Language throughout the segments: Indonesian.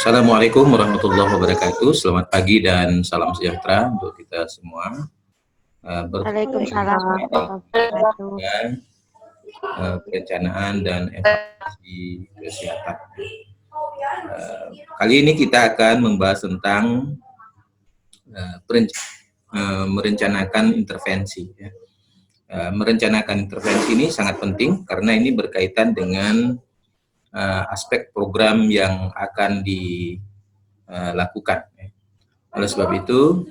Assalamualaikum warahmatullahi wabarakatuh. Selamat pagi dan salam sejahtera untuk kita semua. Waalaikumsalam warahmatullahi wabarakatuh. Dengan perencanaan dan evaluasi kesehatan. Kali ini kita akan membahas tentang merencanakan intervensi. Merencanakan intervensi ini sangat penting karena ini berkaitan dengan aspek program yang akan dilakukan. Oleh sebab itu,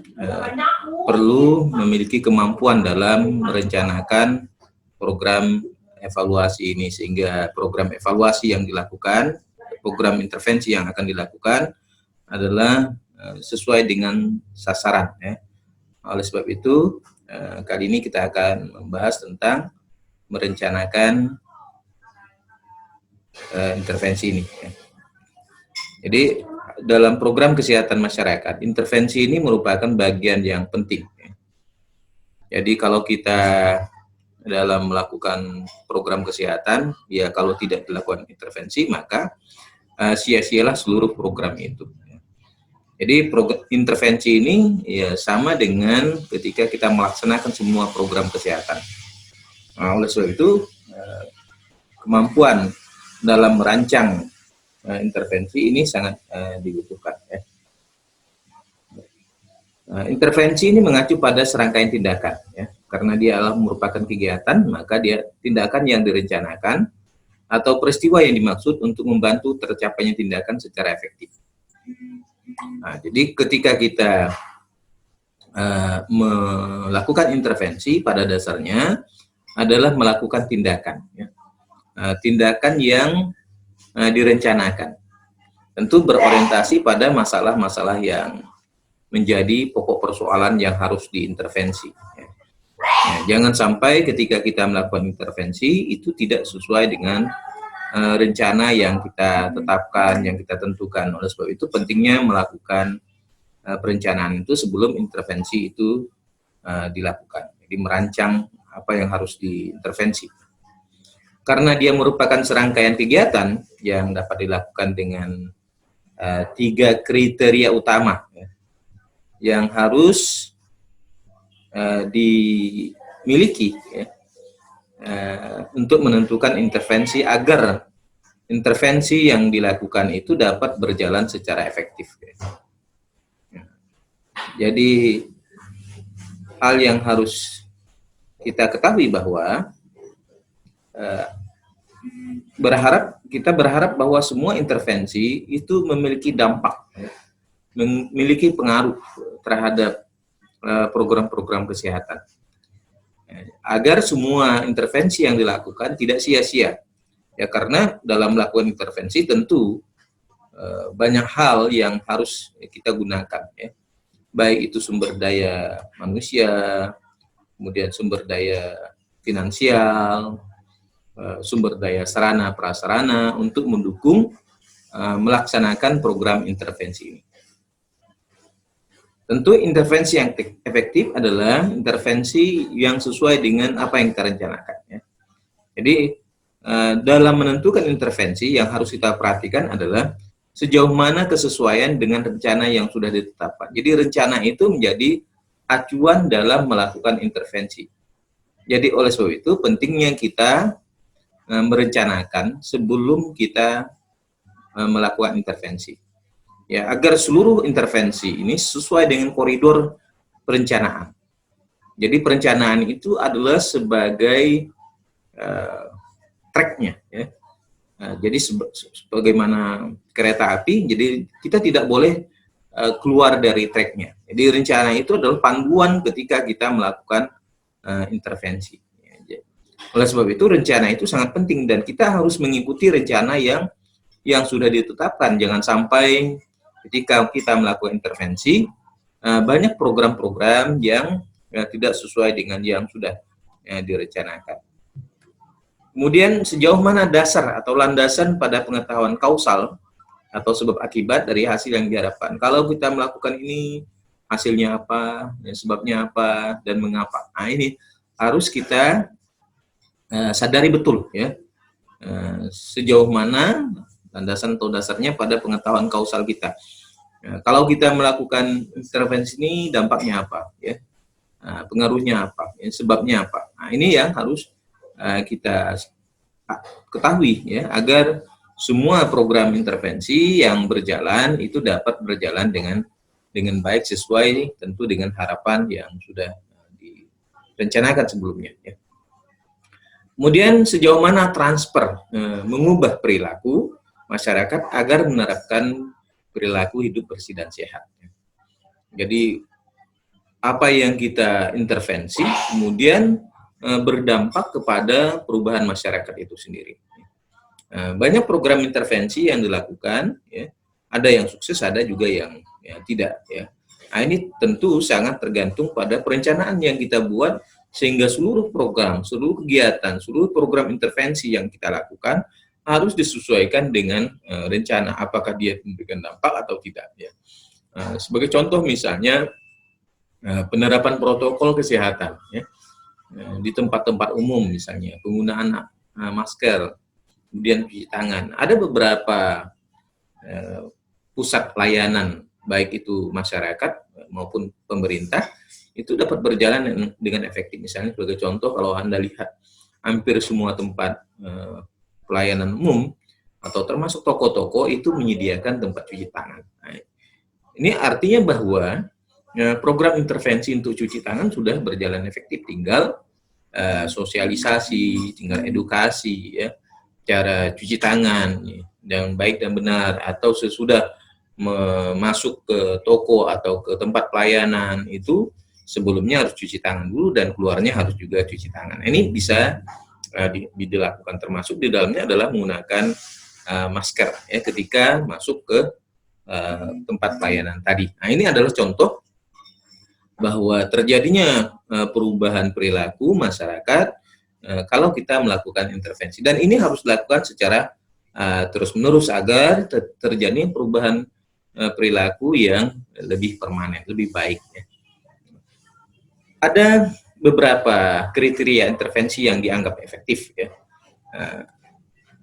perlu memiliki kemampuan dalam merencanakan program evaluasi ini, sehingga program evaluasi yang dilakukan, program intervensi yang akan dilakukan adalah sesuai dengan sasaran. Oleh sebab itu, kali ini kita akan membahas tentang merencanakan intervensi ini. Jadi dalam program kesehatan masyarakat, intervensi ini merupakan bagian yang penting. Jadi kalau kita dalam melakukan program kesehatan, ya kalau tidak dilakukan intervensi, maka sia-sialah seluruh program itu. Jadi intervensi ini ya sama dengan ketika kita melaksanakan semua program kesehatan. Nah, oleh sebab itu, kemampuan dalam merancang intervensi ini sangat dibutuhkan. Intervensi ini mengacu pada serangkaian tindakan, karena dia adalah merupakan kegiatan, maka dia tindakan yang direncanakan atau peristiwa yang dimaksud untuk membantu tercapainya tindakan secara efektif. Nah, jadi ketika kita melakukan intervensi, pada dasarnya adalah melakukan tindakan, tindakan yang direncanakan, tentu berorientasi pada masalah-masalah yang menjadi pokok persoalan yang harus diintervensi. Jangan sampai ketika kita melakukan intervensi itu tidak sesuai dengan rencana yang kita tetapkan, yang kita tentukan. Oleh sebab itu pentingnya melakukan perencanaan itu sebelum intervensi itu dilakukan. Jadi merancang apa yang harus diintervensi. Karena dia merupakan serangkaian kegiatan yang dapat dilakukan dengan 3 kriteria utama yang harus dimiliki untuk menentukan intervensi agar intervensi yang dilakukan itu dapat berjalan secara efektif. Jadi hal yang harus kita ketahui bahwa kita berharap bahwa semua intervensi itu memiliki dampak, memiliki pengaruh terhadap program-program kesehatan, agar semua intervensi yang dilakukan tidak sia-sia. Ya, karena dalam melakukan intervensi tentu banyak hal yang harus kita gunakan, baik itu sumber daya manusia, kemudian sumber daya finansial, sumber daya sarana prasarana untuk mendukung melaksanakan program intervensi ini. Tentu intervensi yang efektif adalah intervensi yang sesuai dengan apa yang kita rencanakan. Jadi dalam menentukan intervensi yang harus kita perhatikan adalah sejauh mana kesesuaian dengan rencana yang sudah ditetapkan. Jadi rencana itu menjadi acuan dalam melakukan intervensi. Jadi oleh sebab itu pentingnya kita merencanakan sebelum kita melakukan intervensi. Ya, agar seluruh intervensi ini sesuai dengan koridor perencanaan. Jadi perencanaan itu adalah sebagai tracknya, jadi sebagaimana kereta api, jadi kita tidak boleh keluar dari tracknya. Jadi rencana itu adalah panduan ketika kita melakukan intervensi. Oleh sebab itu rencana itu sangat penting dan kita harus mengikuti rencana yang sudah ditetapkan. Jangan sampai ketika kita melakukan intervensi banyak program-program yang tidak sesuai dengan yang sudah direncanakan. Kemudian sejauh mana dasar atau landasan pada pengetahuan kausal atau sebab akibat dari hasil yang diharapkan. Kalau kita melakukan ini hasilnya apa, sebabnya apa, dan mengapa. Nah ini harus kita sadari betul, ya, sejauh mana landasan atau dasarnya pada pengetahuan kausal kita. Kalau kita melakukan intervensi ini dampaknya apa, ya? Pengaruhnya apa, ya? Sebabnya apa? Nah, ini yang harus kita ketahui, ya, agar semua program intervensi yang berjalan itu dapat berjalan dengan baik sesuai tentu dengan harapan yang sudah direncanakan sebelumnya, ya. Kemudian sejauh mana transfer mengubah perilaku masyarakat agar menerapkan perilaku hidup bersih dan sehat. Jadi apa yang kita intervensi kemudian berdampak kepada perubahan masyarakat itu sendiri. Banyak program intervensi yang dilakukan, ya, ada yang sukses, ada juga yang tidak. Ya. Nah, ini tentu sangat tergantung pada perencanaan yang kita buat, sehingga seluruh program, seluruh kegiatan, seluruh program intervensi yang kita lakukan harus disesuaikan dengan rencana apakah dia memberikan dampak atau tidak. Ya. Sebagai contoh misalnya penerapan protokol kesehatan, ya, di tempat-tempat umum misalnya penggunaan masker, kemudian cuci tangan. Ada beberapa pusat layanan baik itu masyarakat maupun pemerintah itu dapat berjalan dengan efektif. Misalnya sebagai contoh, kalau Anda lihat hampir semua tempat pelayanan umum atau termasuk toko-toko itu menyediakan tempat cuci tangan. Nah, ini artinya bahwa program intervensi untuk cuci tangan sudah berjalan efektif, tinggal sosialisasi, tinggal edukasi, ya, cara cuci tangan yang baik dan benar, atau sesudah masuk ke toko atau ke tempat pelayanan itu sebelumnya harus cuci tangan dulu dan keluarnya harus juga cuci tangan. Ini bisa dilakukan, termasuk di dalamnya adalah menggunakan masker, ya, ketika masuk ke tempat pelayanan tadi. Nah, ini adalah contoh bahwa terjadinya perubahan perilaku masyarakat kalau kita melakukan intervensi, dan ini harus dilakukan secara terus-menerus agar terjadi perubahan perilaku yang lebih permanen, lebih baik, ya. Ada beberapa kriteria intervensi yang dianggap efektif, ya.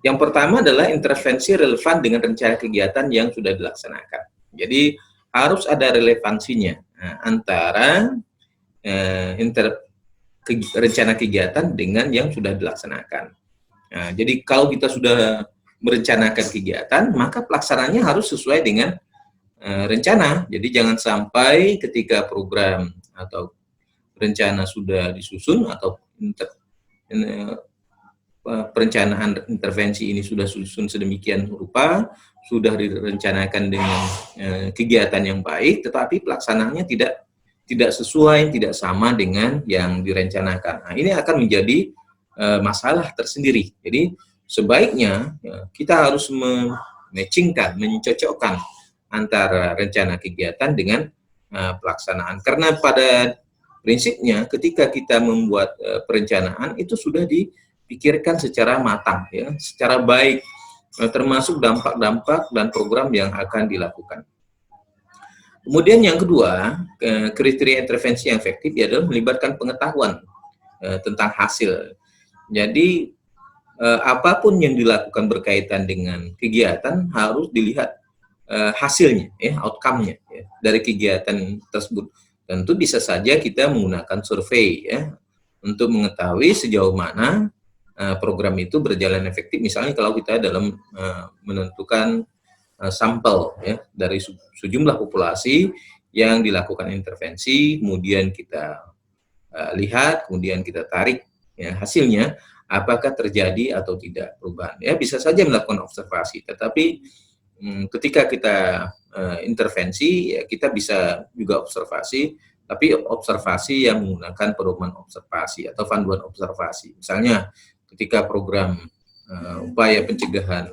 Yang pertama adalah intervensi relevan dengan rencana kegiatan yang sudah dilaksanakan. Jadi harus ada relevansinya antara rencana kegiatan dengan yang sudah dilaksanakan. Nah, jadi kalau kita sudah merencanakan kegiatan, maka pelaksananya harus sesuai dengan rencana. Jadi jangan sampai ketika program atau rencana sudah disusun atau perencanaan intervensi ini sudah susun sedemikian rupa, sudah direncanakan dengan kegiatan yang baik, tetapi pelaksanaannya tidak sesuai, tidak sama dengan yang direncanakan. Nah, ini akan menjadi masalah tersendiri. Jadi sebaiknya kita harus mematchingkan, mencocokkan antara rencana kegiatan dengan pelaksanaan. Karena pada prinsipnya ketika kita membuat perencanaan itu sudah dipikirkan secara matang, ya, secara baik, termasuk dampak-dampak dan program yang akan dilakukan. Kemudian yang kedua, kriteria intervensi yang efektif adalah melibatkan pengetahuan tentang hasil. Jadi apapun yang dilakukan berkaitan dengan kegiatan harus dilihat hasilnya, ya, outcome-nya, ya, dari kegiatan tersebut. Tentu bisa saja kita menggunakan survei, ya, untuk mengetahui sejauh mana program itu berjalan efektif. Misalnya kalau kita dalam menentukan sampel, ya, dari sejumlah populasi yang dilakukan intervensi, kemudian kita lihat, kemudian kita tarik, ya, hasilnya apakah terjadi atau tidak perubahan. Ya, bisa saja melakukan observasi, tetapi ketika kita intervensi, ya, kita bisa juga observasi, tapi observasi yang menggunakan pedoman observasi atau panduan observasi. Misalnya ketika program upaya pencegahan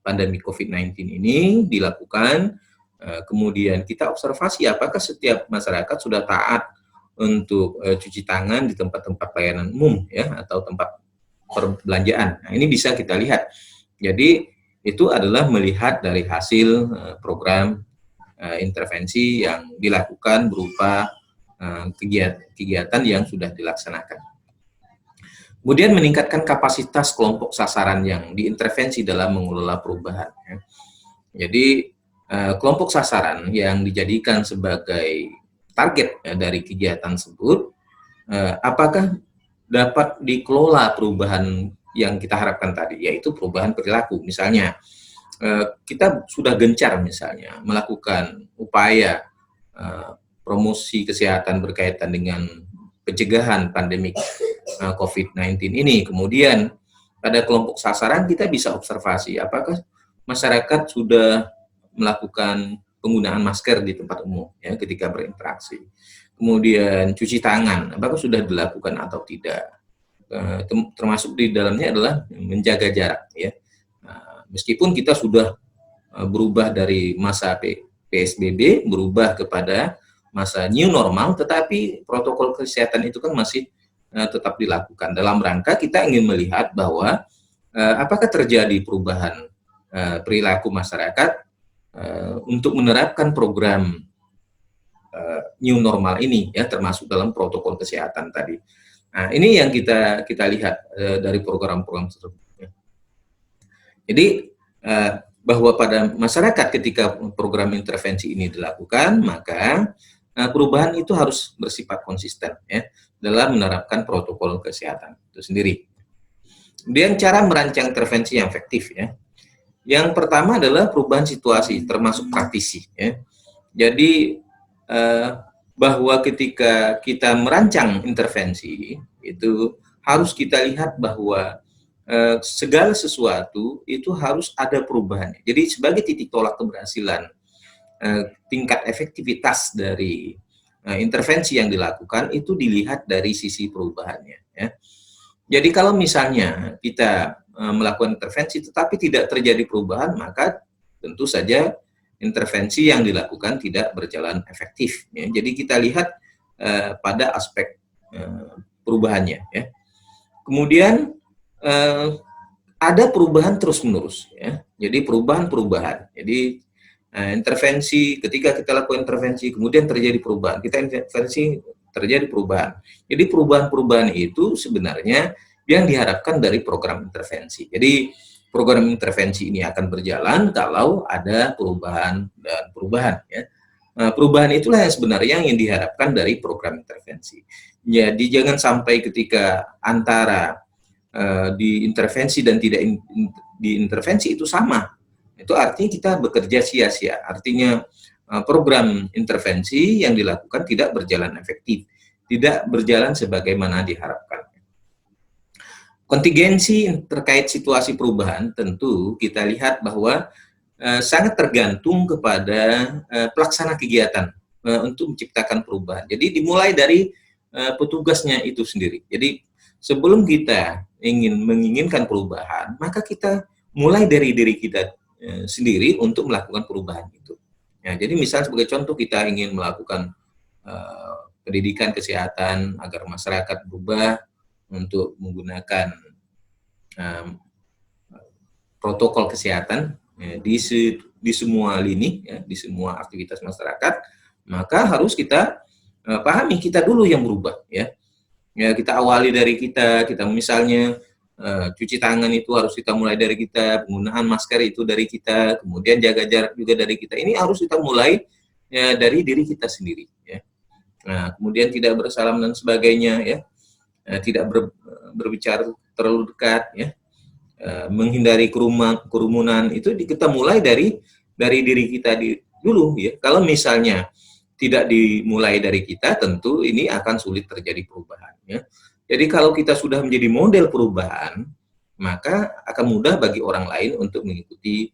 pandemi COVID-19 ini dilakukan, kemudian kita observasi apakah setiap masyarakat sudah taat untuk cuci tangan di tempat-tempat pelayanan umum, ya, atau tempat perbelanjaan. Nah, ini bisa kita lihat. Jadi itu adalah melihat dari hasil program intervensi yang dilakukan berupa kegiatan yang sudah dilaksanakan. Kemudian meningkatkan kapasitas kelompok sasaran yang diintervensi dalam mengelola perubahan. Ya. Jadi kelompok sasaran yang dijadikan sebagai target dari kegiatan tersebut, apakah dapat dikelola perubahan yang kita harapkan tadi, yaitu perubahan perilaku. Misalnya, kita sudah gencar misalnya melakukan upaya promosi kesehatan berkaitan dengan pencegahan pandemik COVID-19 ini. Kemudian pada kelompok sasaran kita bisa observasi apakah masyarakat sudah melakukan penggunaan masker di tempat umum ya ketika berinteraksi. Kemudian cuci tangan apakah sudah dilakukan atau tidak. Termasuk di dalamnya adalah menjaga jarak ya. Meskipun kita sudah berubah dari masa PSBB berubah kepada masa new normal, tetapi protokol kesehatan itu kan masih tetap dilakukan dalam rangka kita ingin melihat bahwa apakah terjadi perubahan perilaku masyarakat untuk menerapkan program new normal ini ya, termasuk dalam protokol kesehatan tadi. Nah, ini yang kita lihat dari program-program tersebut. Jadi bahwa pada masyarakat ketika program intervensi ini dilakukan, maka perubahan itu harus bersifat konsisten ya dalam menerapkan protokol kesehatan itu sendiri. Kemudian cara merancang intervensi yang efektif ya. Yang pertama adalah perubahan situasi termasuk praktisi ya. Jadi bahwa ketika kita merancang intervensi itu harus kita lihat bahwa segala sesuatu itu harus ada perubahannya. Jadi sebagai titik tolak keberhasilan tingkat efektivitas dari intervensi yang dilakukan itu dilihat dari sisi perubahannya. Ya. Jadi kalau misalnya kita melakukan intervensi tetapi tidak terjadi perubahan, maka tentu saja intervensi yang dilakukan tidak berjalan efektif. Ya. Jadi kita lihat pada aspek perubahannya. Ya. Kemudian ada perubahan terus-menerus. Ya. Jadi perubahan-perubahan. Jadi intervensi, ketika kita lakukan intervensi, kemudian terjadi perubahan. Kita intervensi, terjadi perubahan. Jadi perubahan-perubahan itu sebenarnya yang diharapkan dari program intervensi. Jadi program intervensi ini akan berjalan kalau ada perubahan dan perubahan. Ya. Perubahan itulah yang sebenarnya yang diharapkan dari program intervensi. Jadi jangan sampai ketika antara diintervensi dan tidak diintervensi itu sama. Itu artinya kita bekerja sia-sia. Artinya program intervensi yang dilakukan tidak berjalan efektif, tidak berjalan sebagaimana diharapkan. Kontingensi terkait situasi perubahan tentu kita lihat bahwa sangat tergantung kepada pelaksana kegiatan untuk menciptakan perubahan. Jadi dimulai dari petugasnya itu sendiri. Jadi sebelum kita menginginkan perubahan, maka kita mulai dari diri kita sendiri untuk melakukan perubahan itu. Ya, jadi misal sebagai contoh kita ingin melakukan pendidikan kesehatan agar masyarakat berubah untuk menggunakan protokol kesehatan di semua lini, ya, di semua aktivitas masyarakat, maka harus kita pahami kita dulu yang berubah, ya. Ya, kita awali dari kita misalnya cuci tangan itu harus kita mulai dari kita, penggunaan masker itu dari kita, kemudian jaga jarak juga dari kita. Ini harus kita mulai ya, dari diri kita sendiri. Ya. Nah, kemudian tidak bersalam dan sebagainya, ya, tidak berbicara terlalu dekat, ya, menghindari kerumunan itu kita mulai dari diri kita dulu, ya. Kalau misalnya tidak dimulai dari kita, tentu ini akan sulit terjadi perubahan. Ya. Jadi kalau kita sudah menjadi model perubahan, maka akan mudah bagi orang lain untuk mengikuti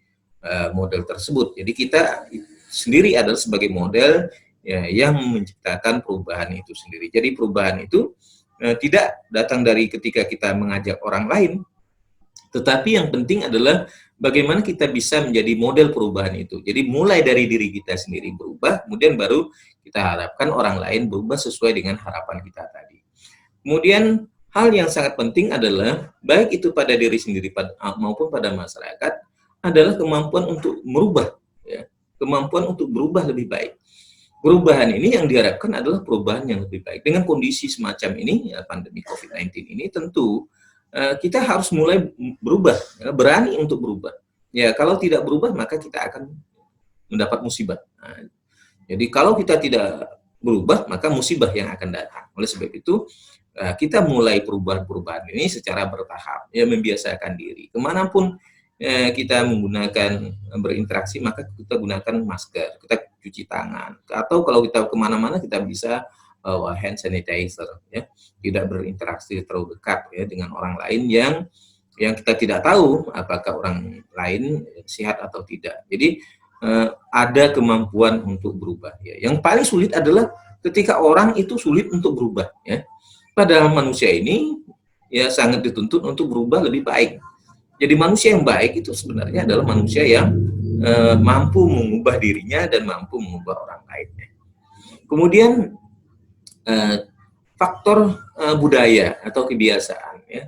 model tersebut. Jadi kita sendiri adalah sebagai model ya, yang menciptakan perubahan itu sendiri. Jadi perubahan itu tidak datang dari ketika kita mengajak orang lain, tetapi yang penting adalah bagaimana kita bisa menjadi model perubahan itu. Jadi mulai dari diri kita sendiri berubah, kemudian baru kita harapkan orang lain berubah sesuai dengan harapan kita tadi. Kemudian hal yang sangat penting adalah baik itu pada diri sendiri maupun pada masyarakat adalah kemampuan untuk merubah, ya, kemampuan untuk berubah lebih baik. perubahan ini yang diharapkan adalah perubahan yang lebih baik. Dengan kondisi semacam ini, ya, pandemi COVID-19 ini, tentu kita harus mulai berubah, ya, berani untuk berubah. Ya, kalau tidak berubah, maka kita akan mendapat musibah. Nah, jadi kalau kita tidak berubah, maka musibah yang akan datang. Oleh sebab itu, kita mulai perubahan-perubahan ini secara bertahap, ya, membiasakan diri. Kemanapun kita menggunakan berinteraksi, maka kita gunakan masker, kita cuci tangan, atau kalau kita kemana-mana kita bisa bawa hand sanitizer, ya, tidak berinteraksi terlalu dekat, ya, dengan orang lain yang kita tidak tahu apakah orang lain sehat atau tidak. Jadi ada kemampuan untuk berubah. Ya. Yang paling sulit adalah ketika orang itu sulit untuk berubah. Ya. Padahal manusia ini ya sangat dituntut untuk berubah lebih baik. Jadi manusia yang baik itu sebenarnya adalah manusia yang mampu mengubah dirinya dan mampu mengubah orang lainnya. Kemudian faktor budaya atau kebiasaan, ya,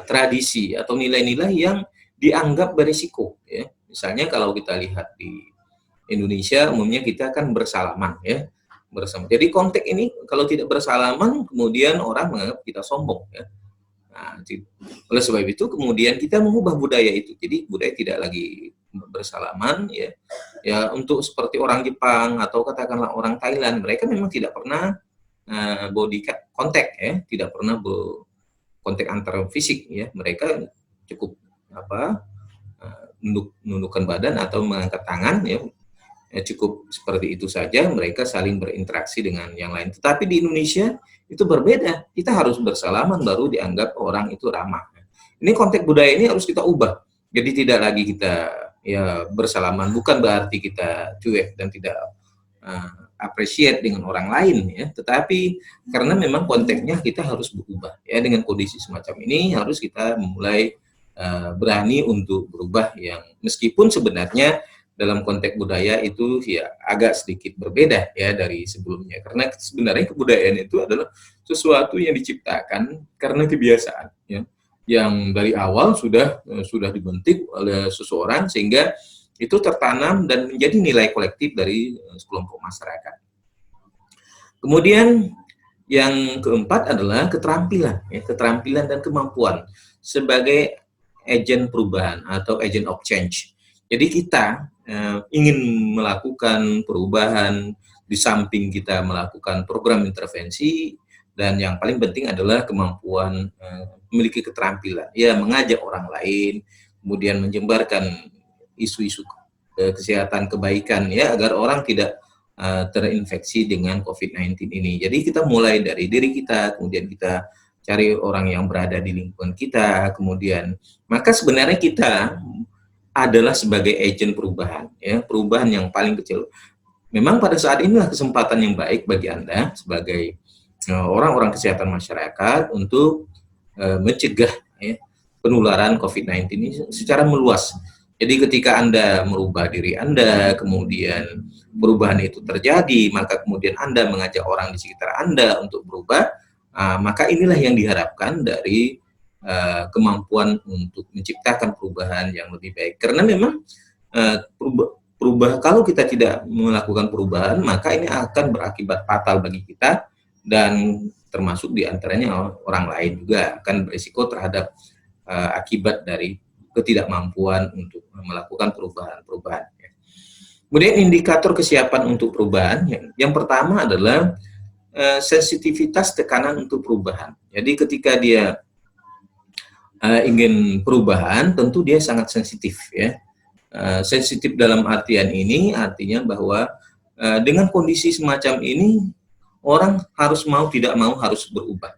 tradisi atau nilai-nilai yang dianggap berisiko. Ya. Misalnya kalau kita lihat di Indonesia umumnya kita kan bersalaman, ya, bersama. Jadi konteks ini kalau tidak bersalaman kemudian orang menganggap kita sombong, ya. Nah, oleh sebab itu kemudian kita mengubah budaya itu. Jadi budaya tidak lagi bersalaman, ya. Ya untuk seperti orang Jepang atau katakanlah orang Thailand, mereka memang tidak pernah body contact, ya, tidak pernah kontak antar fisik, ya. Mereka cukup menundukkan badan atau mengangkat tangan, ya. Cukup seperti itu saja, mereka saling berinteraksi dengan yang lain. Tetapi di Indonesia itu berbeda, kita harus bersalaman baru dianggap orang itu ramah. Ini konteks budaya ini harus kita ubah. Jadi tidak lagi kita ya bersalaman, bukan berarti kita cuek dan tidak appreciate dengan orang lain, ya. Tetapi karena memang konteksnya kita harus berubah, ya. Dengan kondisi semacam ini harus kita mulai berani untuk berubah, yang meskipun sebenarnya dalam konteks budaya itu ya agak sedikit berbeda, ya, dari sebelumnya, karena sebenarnya kebudayaan itu adalah sesuatu yang diciptakan karena kebiasaan, ya, yang dari awal sudah dibentuk oleh seseorang sehingga itu tertanam dan menjadi nilai kolektif dari sekelompok masyarakat. Kemudian yang keempat adalah keterampilan, ya, keterampilan dan kemampuan sebagai agen perubahan atau agent of change. Jadi kita ingin melakukan perubahan, di samping kita melakukan program intervensi, dan yang paling penting adalah kemampuan memiliki keterampilan, ya, mengajak orang lain, kemudian menyebarkan isu-isu kesehatan kebaikan, ya, agar orang tidak terinfeksi dengan COVID-19 ini. Jadi kita mulai dari diri kita, kemudian kita cari orang yang berada di lingkungan kita, kemudian maka sebenarnya kita adalah sebagai agen perubahan, ya, perubahan yang paling kecil. Memang pada saat inilah kesempatan yang baik bagi Anda sebagai orang-orang kesehatan masyarakat untuk mencegah, ya, penularan COVID-19 ini secara meluas. Jadi ketika Anda merubah diri Anda, kemudian perubahan itu terjadi, maka kemudian Anda mengajak orang di sekitar Anda untuk berubah, maka inilah yang diharapkan dari kemampuan untuk menciptakan perubahan yang lebih baik. Karena memang kalau kita tidak melakukan perubahan, maka ini akan berakibat fatal bagi kita, dan termasuk diantaranya orang lain juga akan berisiko terhadap akibat dari ketidakmampuan untuk melakukan perubahan-perubahan. Kemudian indikator kesiapan untuk perubahan, yang pertama adalah sensitivitas tekanan untuk perubahan. Jadi ketika dia ingin perubahan, tentu dia sangat sensitif, ya. Sensitif dalam artian ini artinya bahwa dengan kondisi semacam ini orang harus mau tidak mau harus berubah.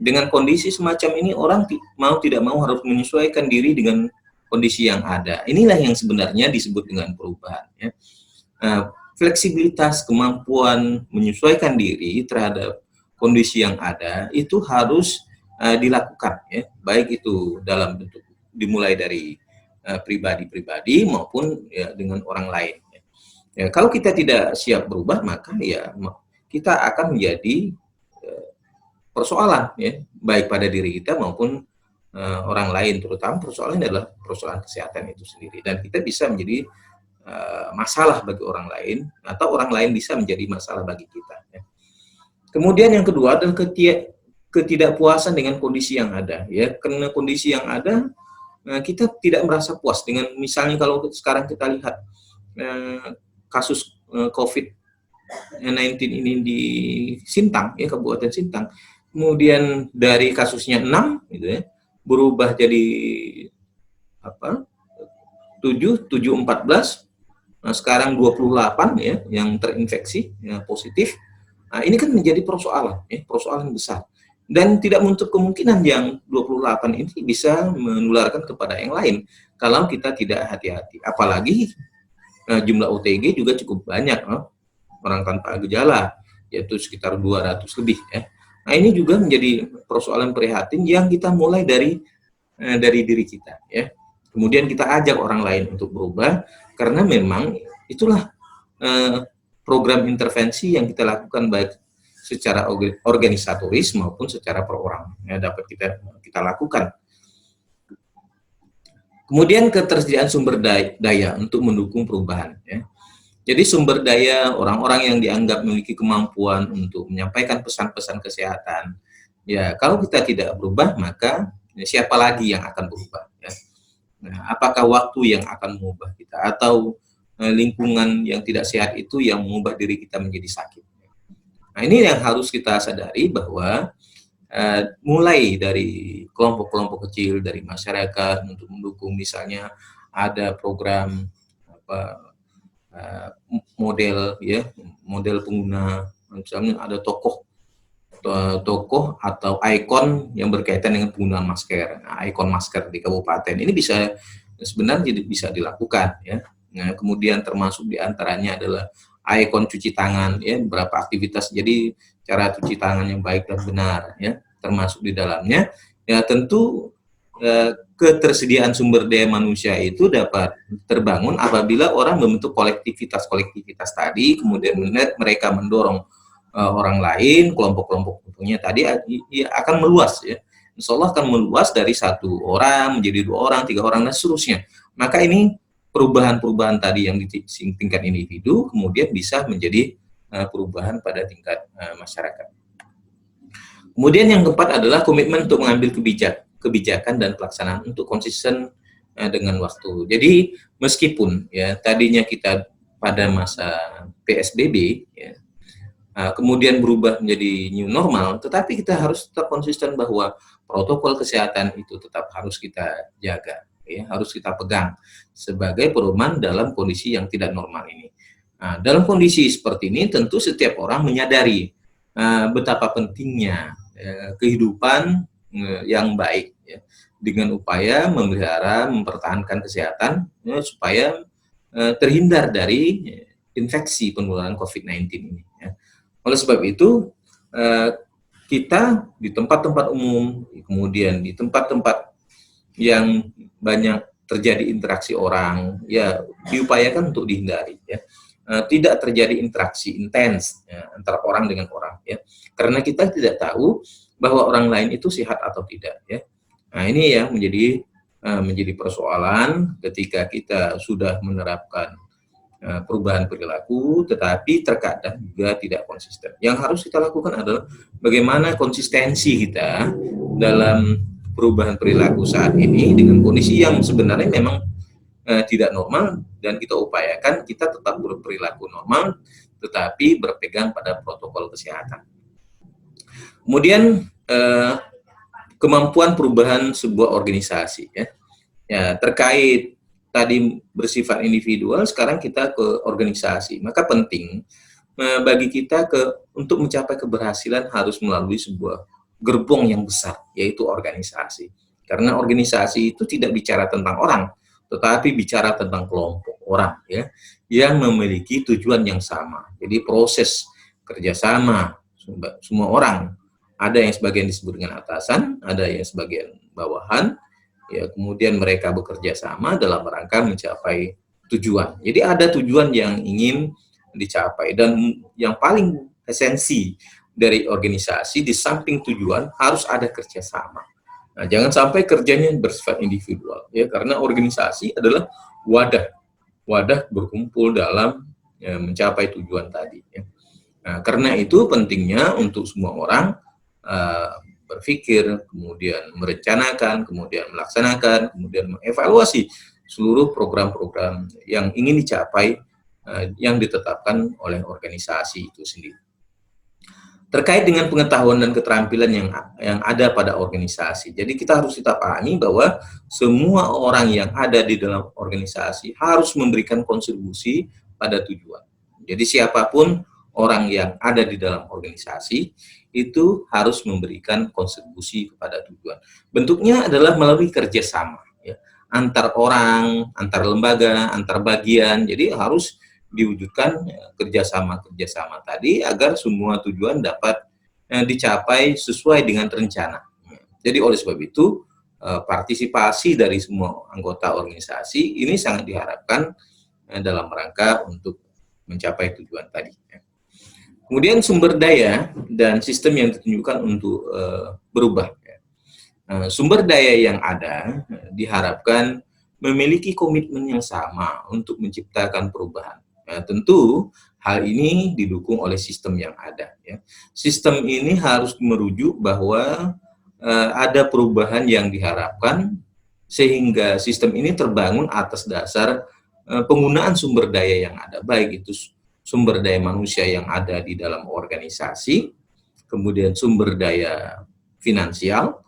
Dengan kondisi semacam ini orang mau tidak mau harus menyesuaikan diri dengan kondisi yang ada. Inilah yang sebenarnya disebut dengan perubahan, ya. Fleksibilitas, kemampuan menyesuaikan diri terhadap kondisi yang ada itu harus dilakukan, ya, baik itu dalam bentuk dimulai dari pribadi-pribadi maupun, ya, dengan orang lain. Ya, kalau kita tidak siap berubah, maka ya kita akan menjadi persoalan, ya, baik pada diri kita maupun orang lain, terutama persoalan adalah persoalan kesehatan itu sendiri, dan kita bisa menjadi masalah bagi orang lain, atau orang lain bisa menjadi masalah bagi kita. Ya. Kemudian yang kedua adalah ketidakpuasan dengan kondisi yang ada. Ya, karena kondisi yang ada, kita tidak merasa puas dengan, misalnya kalau sekarang kita lihat kasus COVID-19 ini di Sintang, ya, Kabupaten Sintang, kemudian dari kasusnya 6, gitu ya, berubah jadi 7, 14, nah sekarang 28 ya yang terinfeksi, ya, positif. Nah, ini kan menjadi persoalan, ya, persoalan besar. Dan tidak menutup kemungkinan yang 28 ini bisa menularkan kepada yang lain kalau kita tidak hati-hati. Apalagi jumlah OTG juga cukup banyak, orang tanpa gejala, yaitu sekitar 200 lebih. Ya. Nah, ini juga menjadi persoalan prihatin yang kita mulai dari diri kita. Ya. Kemudian kita ajak orang lain untuk berubah, karena memang itulah program intervensi yang kita lakukan baik secara organisatoris maupun secara per orang, ya, dapat kita lakukan. Kemudian ketersediaan sumber daya untuk mendukung perubahan. Ya. Jadi sumber daya orang-orang yang dianggap memiliki kemampuan untuk menyampaikan pesan-pesan kesehatan. Ya, kalau kita tidak berubah, maka ya, siapa lagi yang akan berubah? Ya. Nah, apakah waktu yang akan mengubah kita, atau lingkungan yang tidak sehat itu yang mengubah diri kita menjadi sakit? Nah, ini yang harus kita sadari, bahwa mulai dari kelompok-kelompok kecil dari masyarakat untuk mendukung, misalnya ada program model pengguna, misalnya ada tokoh atau ikon yang berkaitan dengan penggunaan masker. Nah, ikon masker di kabupaten ini sebenarnya bisa dilakukan, ya. Nah, kemudian termasuk diantaranya adalah ikon cuci tangan, ya, beberapa aktivitas. Jadi cara cuci tangan yang baik dan benar, ya, termasuk di dalamnya. Ya, tentu ketersediaan sumber daya manusia itu dapat terbangun apabila orang membentuk kolektivitas tadi, kemudian mereka mendorong orang lain, kelompok-kelompok tentunya tadi, ya, akan meluas, ya. Insya Allah akan meluas dari 1 orang menjadi 2 orang, 3 orang, dan seterusnya. Maka ini perubahan-perubahan tadi yang di tingkat individu kemudian bisa menjadi perubahan pada tingkat masyarakat. Kemudian yang keempat adalah komitmen untuk mengambil kebijakan dan pelaksanaan untuk konsisten dengan waktu. Jadi meskipun, ya, tadinya kita pada masa PSBB, ya, kemudian berubah menjadi new normal, tetapi kita harus tetap konsisten bahwa protokol kesehatan itu tetap harus kita jaga, ya, harus kita pegang sebagai pedoman dalam kondisi yang tidak normal ini. Nah, dalam kondisi seperti ini tentu setiap orang menyadari betapa pentingnya kehidupan yang baik, ya, dengan upaya memelihara, mempertahankan kesehatan, ya, supaya terhindar dari infeksi penularan COVID-19 ini. Ya. Oleh sebab itu, kita di tempat-tempat umum, kemudian di tempat-tempat yang banyak terjadi interaksi orang, ya, diupayakan untuk dihindari, ya. Tidak terjadi interaksi intens, ya, antara orang dengan orang, ya, karena kita tidak tahu bahwa orang lain itu sehat atau tidak, ya. Nah, ini yang menjadi persoalan ketika kita sudah menerapkan perubahan perilaku, tetapi terkadang juga tidak konsisten. Yang harus kita lakukan adalah bagaimana konsistensi kita dalam perubahan perilaku saat ini dengan kondisi yang sebenarnya memang tidak normal, dan kita upayakan kita tetap berperilaku normal tetapi berpegang pada protokol kesehatan. Kemudian kemampuan perubahan sebuah organisasi, ya. Ya, terkait tadi bersifat individual, sekarang kita ke organisasi. Maka penting bagi kita untuk mencapai keberhasilan harus melalui sebuah gerbong yang besar, yaitu organisasi. Karena organisasi itu tidak bicara tentang orang, tetapi bicara tentang kelompok orang, ya, yang memiliki tujuan yang sama. Jadi proses kerjasama semua orang, ada yang sebagian disebut dengan atasan, ada yang sebagian bawahan, ya, kemudian mereka bekerja sama dalam rangka mencapai tujuan. Jadi ada tujuan yang ingin dicapai, dan yang paling esensi dari organisasi di samping tujuan harus ada kerjasama. Nah, jangan sampai kerjanya bersifat individual, ya, karena organisasi adalah wadah wadah berkumpul dalam mencapai tujuan tadi. Ya. Nah, karena itu pentingnya untuk semua orang berpikir, kemudian merencanakan, kemudian melaksanakan, kemudian mengevaluasi seluruh program-program yang ingin dicapai yang ditetapkan oleh organisasi itu sendiri. Terkait dengan pengetahuan dan keterampilan yang ada pada organisasi. Jadi kita pahami bahwa semua orang yang ada di dalam organisasi harus memberikan kontribusi pada tujuan. Jadi siapapun orang yang ada di dalam organisasi itu harus memberikan kontribusi kepada tujuan. Bentuknya adalah melalui kerjasama, ya, antar orang, antar lembaga, antar bagian. Jadi harus diwujudkan kerjasama tadi agar semua tujuan dapat dicapai sesuai dengan rencana. Jadi oleh sebab itu partisipasi dari semua anggota organisasi ini sangat diharapkan dalam rangka untuk mencapai tujuan tadi. Kemudian sumber daya dan sistem yang ditunjukkan untuk berubah. Sumber daya yang ada diharapkan memiliki komitmen yang sama untuk menciptakan perubahan. Tentu hal ini didukung oleh sistem yang ada. Ya. Sistem ini harus merujuk bahwa ada perubahan yang diharapkan sehingga sistem ini terbangun atas dasar penggunaan sumber daya yang ada, baik itu sumber daya manusia yang ada di dalam organisasi, kemudian sumber daya finansial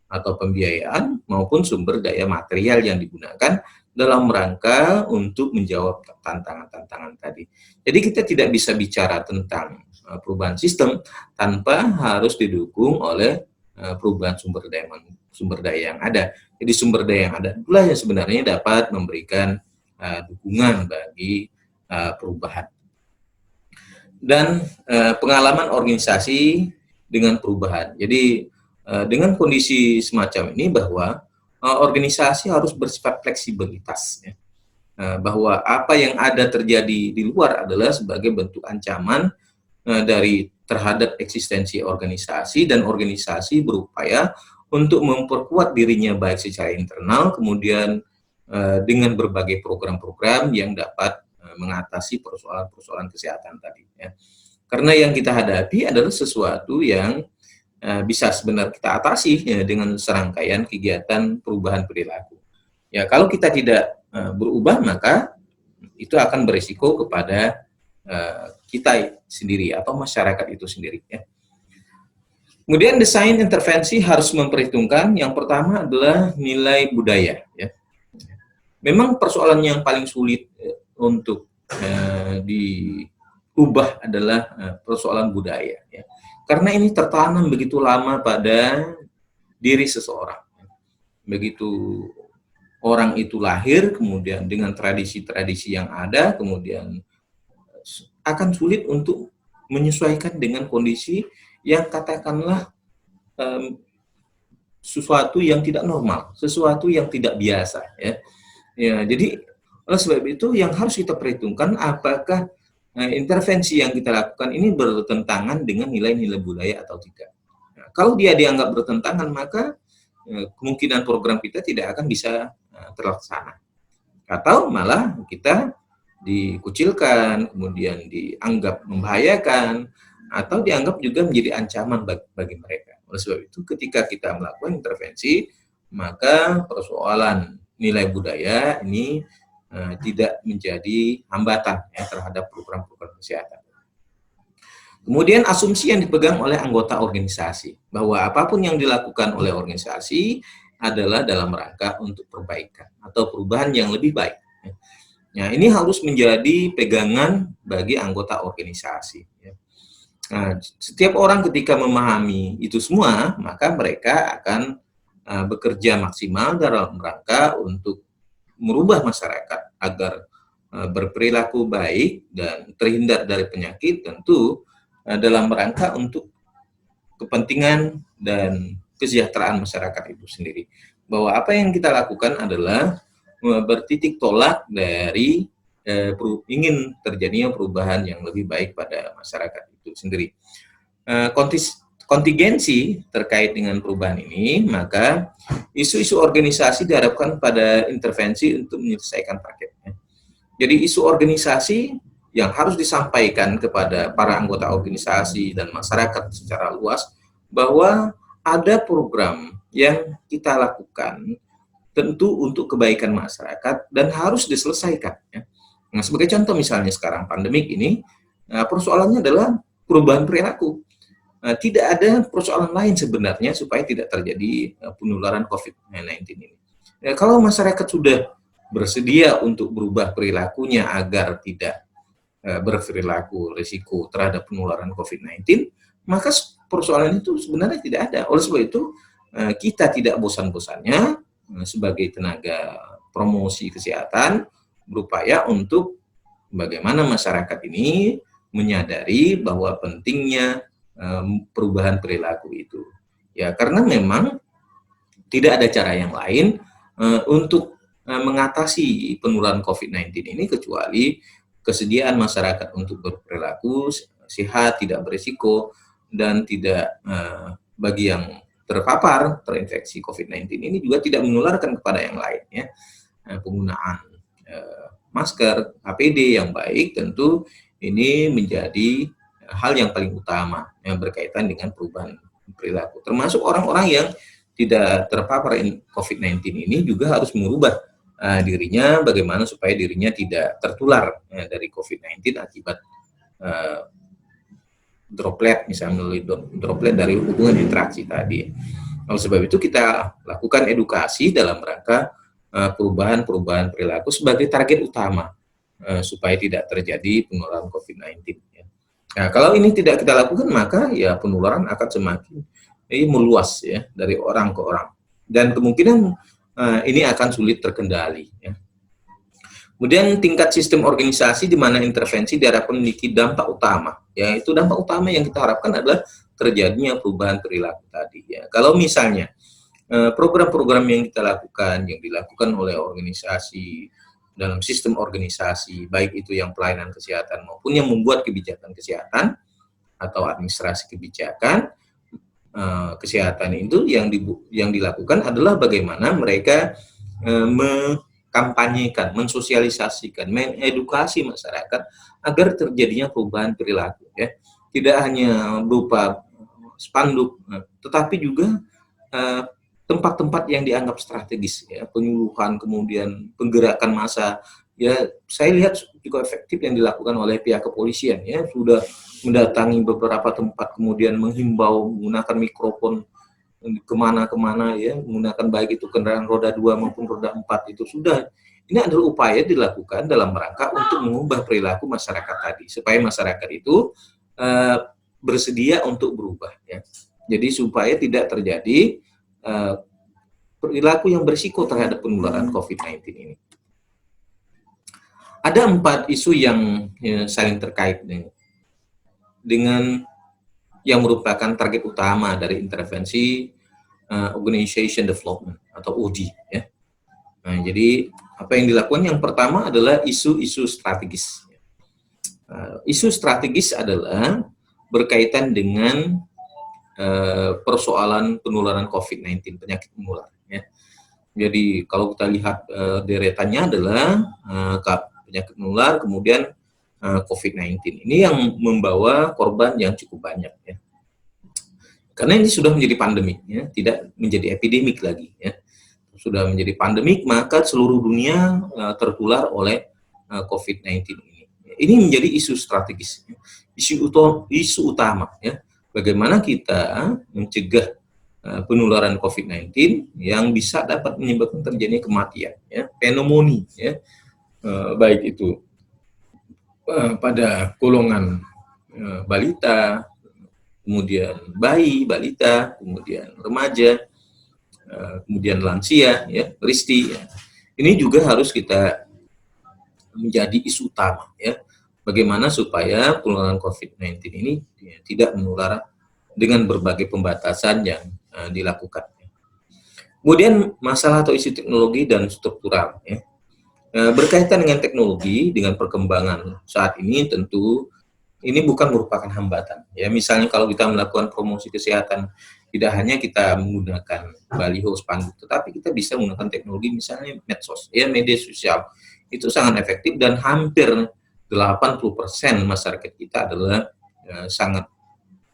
atau pembiayaan, maupun sumber daya material yang digunakan dalam rangka untuk menjawab tantangan-tantangan tadi. Jadi kita tidak bisa bicara tentang perubahan sistem tanpa harus didukung oleh perubahan sumber daya yang ada. Jadi sumber daya yang ada itulah yang sebenarnya dapat memberikan dukungan bagi perubahan. Dan pengalaman organisasi dengan perubahan. Jadi dengan kondisi semacam ini bahwa organisasi harus bersifat fleksibilitas, ya. Bahwa apa yang ada terjadi di luar adalah sebagai bentuk ancaman dari terhadap eksistensi organisasi, dan organisasi berupaya untuk memperkuat dirinya baik secara internal, kemudian dengan berbagai program-program yang dapat mengatasi persoalan-persoalan kesehatan tadi. Ya. Karena yang kita hadapi adalah sesuatu yang bisa sebenarnya kita atasi ya, dengan serangkaian kegiatan perubahan perilaku. Ya, kalau kita tidak berubah, maka itu akan berisiko kepada kita sendiri atau masyarakat itu sendiri. Ya. Kemudian desain intervensi harus memperhitungkan yang pertama adalah nilai budaya. Ya. Memang persoalan yang paling sulit untuk diubah adalah persoalan budaya. Ya. Karena ini tertanam begitu lama pada diri seseorang. Begitu orang itu lahir, kemudian dengan tradisi-tradisi yang ada, kemudian akan sulit untuk menyesuaikan dengan kondisi yang katakanlah sesuatu yang tidak normal, sesuatu yang tidak biasa. Ya. Ya, jadi oleh sebab itu yang harus kita perhitungkan apakah intervensi yang kita lakukan ini bertentangan dengan nilai-nilai budaya atau tidak. Nah, kalau dia dianggap bertentangan, maka kemungkinan program kita tidak akan bisa terlaksana. Atau malah kita dikucilkan, kemudian dianggap membahayakan, atau dianggap juga menjadi ancaman bagi mereka. Oleh sebab itu, ketika kita melakukan intervensi, maka persoalan nilai budaya ini tidak menjadi hambatan ya, terhadap program-program kesehatan. Kemudian asumsi yang dipegang oleh anggota organisasi bahwa apapun yang dilakukan oleh organisasi adalah dalam rangka untuk perbaikan atau perubahan yang lebih baik. Nah, ini harus menjadi pegangan bagi anggota organisasi. Nah, setiap orang ketika memahami itu semua, maka mereka akan bekerja maksimal dalam rangka untuk merubah masyarakat agar berperilaku baik dan terhindar dari penyakit, tentu dalam rangka untuk kepentingan dan kesejahteraan masyarakat itu sendiri. Bahwa apa yang kita lakukan adalah bertitik tolak dari ingin terjadinya perubahan yang lebih baik pada masyarakat itu sendiri. Kontingensi terkait dengan perubahan ini, maka isu-isu organisasi diharapkan pada intervensi untuk menyelesaikan paketnya. Jadi isu organisasi yang harus disampaikan kepada para anggota organisasi dan masyarakat secara luas bahwa ada program yang kita lakukan tentu untuk kebaikan masyarakat dan harus diselesaikan. Ya. Nah, sebagai contoh misalnya sekarang pandemik ini, persoalannya adalah perubahan perilaku. Tidak ada persoalan lain sebenarnya supaya tidak terjadi penularan COVID-19 ini. Ya, kalau masyarakat sudah bersedia untuk berubah perilakunya agar tidak berperilaku risiko terhadap penularan COVID-19, maka persoalan itu sebenarnya tidak ada. Oleh sebab itu, kita tidak bosan-bosannya sebagai tenaga promosi kesehatan berupaya untuk bagaimana masyarakat ini menyadari bahwa pentingnya perubahan perilaku itu. Ya, karena memang tidak ada cara yang lain untuk mengatasi penularan COVID-19 ini kecuali kesediaan masyarakat untuk berperilaku sehat, tidak berisiko, dan tidak bagi yang terpapar terinfeksi COVID-19 ini juga tidak menularkan kepada yang lain. Ya. Penggunaan masker, APD yang baik tentu ini menjadi hal yang paling utama yang berkaitan dengan perubahan perilaku. Termasuk orang-orang yang tidak terpapar COVID-19 ini juga harus mengubah dirinya bagaimana supaya dirinya tidak tertular dari COVID-19 akibat droplet, misalnya melalui droplet dari hubungan interaksi tadi. Oleh sebab itu kita lakukan edukasi dalam rangka perubahan perilaku sebagai target utama supaya tidak terjadi penularan COVID-19. Ya. Nah, kalau ini tidak kita lakukan maka ya penularan akan semakin meluas ya dari orang ke orang dan kemungkinan ini akan sulit terkendali. Ya. Kemudian tingkat sistem organisasi di mana intervensi diharapkan memiliki dampak utama. Yaitu dampak utama yang kita harapkan adalah terjadinya perubahan perilaku tadi. Ya. Kalau misalnya program-program yang kita lakukan, yang dilakukan oleh organisasi dalam sistem organisasi, baik itu yang pelayanan kesehatan maupun yang membuat kebijakan kesehatan atau administrasi kebijakan kesehatan itu yang dilakukan adalah bagaimana mereka mengkampanyekan, mensosialisasikan, mengedukasi masyarakat agar terjadinya perubahan perilaku. Ya. Tidak hanya berupa spanduk, tetapi juga tempat-tempat yang dianggap strategis, ya, penyuluhan, kemudian penggerakan massa. Ya, saya lihat juga efektif yang dilakukan oleh pihak kepolisian. Ya, sudah mendatangi beberapa tempat, kemudian menghimbau menggunakan mikrofon kemana-kemana, ya, menggunakan baik itu kendaraan roda 2 maupun roda 4 itu sudah. Ini adalah upaya dilakukan dalam rangka untuk mengubah perilaku masyarakat tadi, supaya masyarakat itu bersedia untuk berubah. Ya. Jadi supaya tidak terjadi perilaku yang berisiko terhadap penularan COVID-19 ini. Ada 4 isu yang saling terkait dengan yang merupakan target utama dari intervensi Organization Development atau OD. Ya. Nah, jadi apa yang dilakukan yang pertama adalah isu-isu strategis. Isu strategis adalah berkaitan dengan persoalan penularan COVID-19, penyakit menular. Ya. Jadi kalau kita lihat deretannya adalah penyakit menular, kemudian COVID-19. Ini yang membawa korban yang cukup banyak. Ya. Karena ini sudah menjadi pandemik, ya, tidak menjadi epidemik lagi. Ya. Sudah menjadi pandemik, maka seluruh dunia tertular oleh COVID-19 ini. Ini menjadi isu strategis, isu utama. Ya. Bagaimana kita mencegah penularan COVID-19 yang bisa dapat menyebabkan terjadinya kematian, ya, pneumonia, ya, baik itu pada golongan balita, kemudian bayi, balita, kemudian remaja, kemudian lansia, ya, Risti. Ya. Ini juga harus kita menjadi isu utama, ya. Bagaimana supaya penularan COVID-19 ini tidak menular dengan berbagai pembatasan yang dilakukan. Kemudian masalah atau isu teknologi dan struktural. Ya. Berkaitan dengan teknologi, dengan perkembangan saat ini tentu ini bukan merupakan hambatan. Ya, misalnya kalau kita melakukan promosi kesehatan, tidak hanya kita menggunakan baliho, spanduk, tetapi kita bisa menggunakan teknologi misalnya medsos, ya, media sosial. itu sangat efektif dan hampir 80% masyarakat kita adalah sangat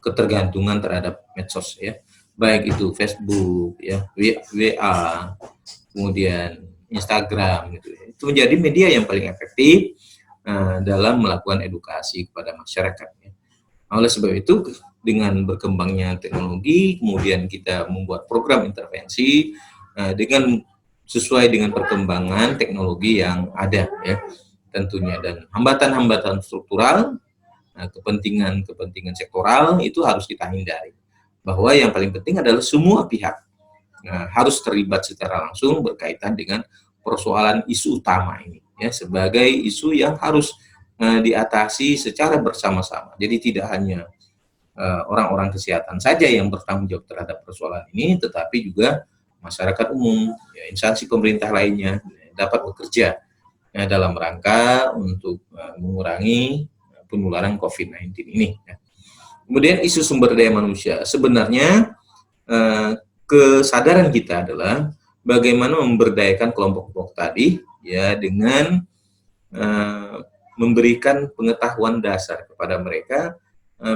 ketergantungan terhadap medsos ya, baik itu Facebook ya, WA, kemudian Instagram gitu ya. Itu menjadi media yang paling efektif dalam melakukan edukasi kepada masyarakat ya. Oleh sebab itu, dengan berkembangnya teknologi, kemudian kita membuat program intervensi dengan sesuai dengan perkembangan teknologi yang ada ya tentunya, dan hambatan-hambatan struktural, kepentingan sektoral itu harus kita hindari. Bahwa yang paling penting adalah semua pihak harus terlibat secara langsung berkaitan dengan persoalan isu utama ini ya, sebagai isu yang harus diatasi secara bersama-sama. Jadi tidak hanya orang-orang kesehatan saja yang bertanggung jawab terhadap persoalan ini, tetapi juga masyarakat umum, ya, instansi pemerintah lainnya dapat bekerja dalam rangka untuk mengurangi penularan COVID-19 ini. Ya. Kemudian isu sumber daya manusia, sebenarnya kesadaran kita adalah bagaimana memberdayakan kelompok-kelompok tadi ya, dengan memberikan pengetahuan dasar kepada mereka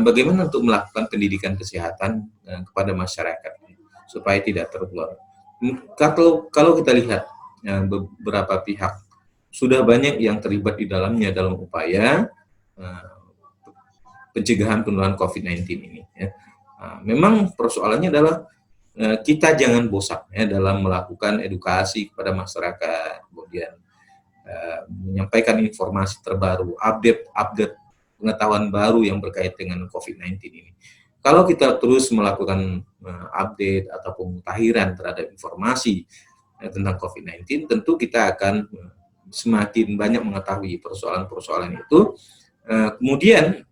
bagaimana untuk melakukan pendidikan kesehatan kepada masyarakat supaya tidak tertular. Kalau kita lihat beberapa pihak sudah banyak yang terlibat di dalamnya dalam upaya pencegahan penularan COVID-19 ini. Ya. Memang persoalannya adalah kita jangan bosan ya dalam melakukan edukasi kepada masyarakat, kemudian menyampaikan informasi terbaru, update pengetahuan baru yang berkait dengan COVID-19 ini. Kalau kita terus melakukan update atau pemutahiran terhadap informasi tentang COVID-19, tentu kita akan semakin banyak mengetahui persoalan-persoalan itu. Kemudian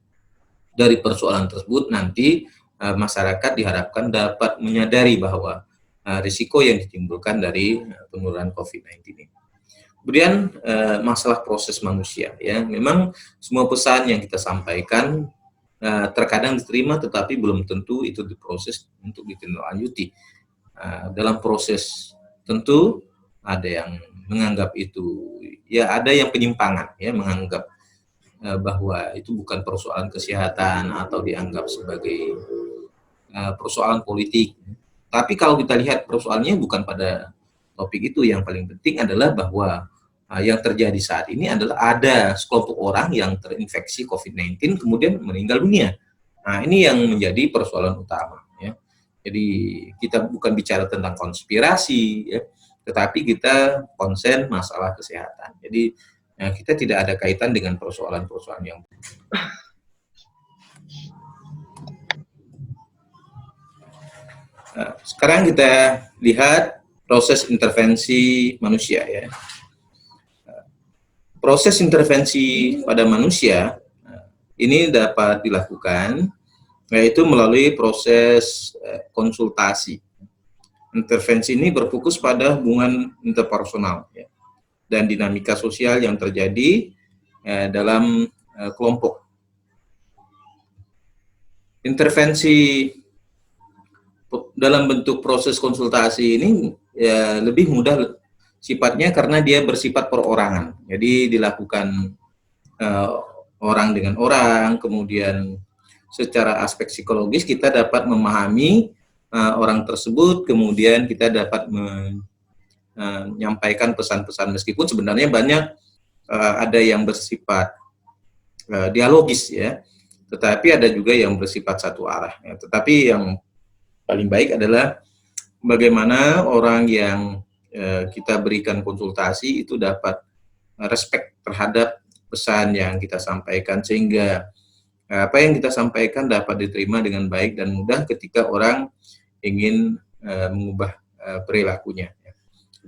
dari persoalan tersebut nanti masyarakat diharapkan dapat menyadari bahwa risiko yang ditimbulkan dari penularan COVID-19 ini. Kemudian masalah proses manusia ya, memang semua pesan yang kita sampaikan terkadang diterima, tetapi belum tentu itu diproses untuk ditindaklanjuti. Dalam proses tentu ada yang menganggap itu ya, ada yang penyimpangan ya, menganggap bahwa itu bukan persoalan kesehatan atau dianggap sebagai persoalan politik. Tapi kalau kita lihat persoalannya bukan pada topik itu, yang paling penting adalah bahwa yang terjadi saat ini adalah ada sekelompok orang yang terinfeksi COVID-19 kemudian meninggal dunia. Nah, ini yang menjadi persoalan utama ya. Jadi kita bukan bicara tentang konspirasi ya, tetapi kita konsen masalah kesehatan. Jadi kita tidak ada kaitan dengan persoalan-persoalan yang sekarang kita lihat proses intervensi manusia ya. Proses intervensi pada manusia ini dapat dilakukan yaitu melalui proses konsultasi. Intervensi ini berfokus pada hubungan interpersonal ya, dan dinamika sosial yang terjadi dalam kelompok. Intervensi dalam bentuk proses konsultasi ini ya, lebih mudah sifatnya karena dia bersifat perorangan. Jadi dilakukan orang dengan orang, kemudian secara aspek psikologis kita dapat memahami orang tersebut, kemudian kita dapat menyampaikan pesan-pesan, meskipun sebenarnya banyak ada yang bersifat dialogis ya, tetapi ada juga yang bersifat satu arah ya. Tetapi yang paling baik adalah bagaimana orang yang kita berikan konsultasi itu dapat respect terhadap pesan yang kita sampaikan, sehingga apa yang kita sampaikan dapat diterima dengan baik dan mudah ketika orang ingin mengubah perilakunya.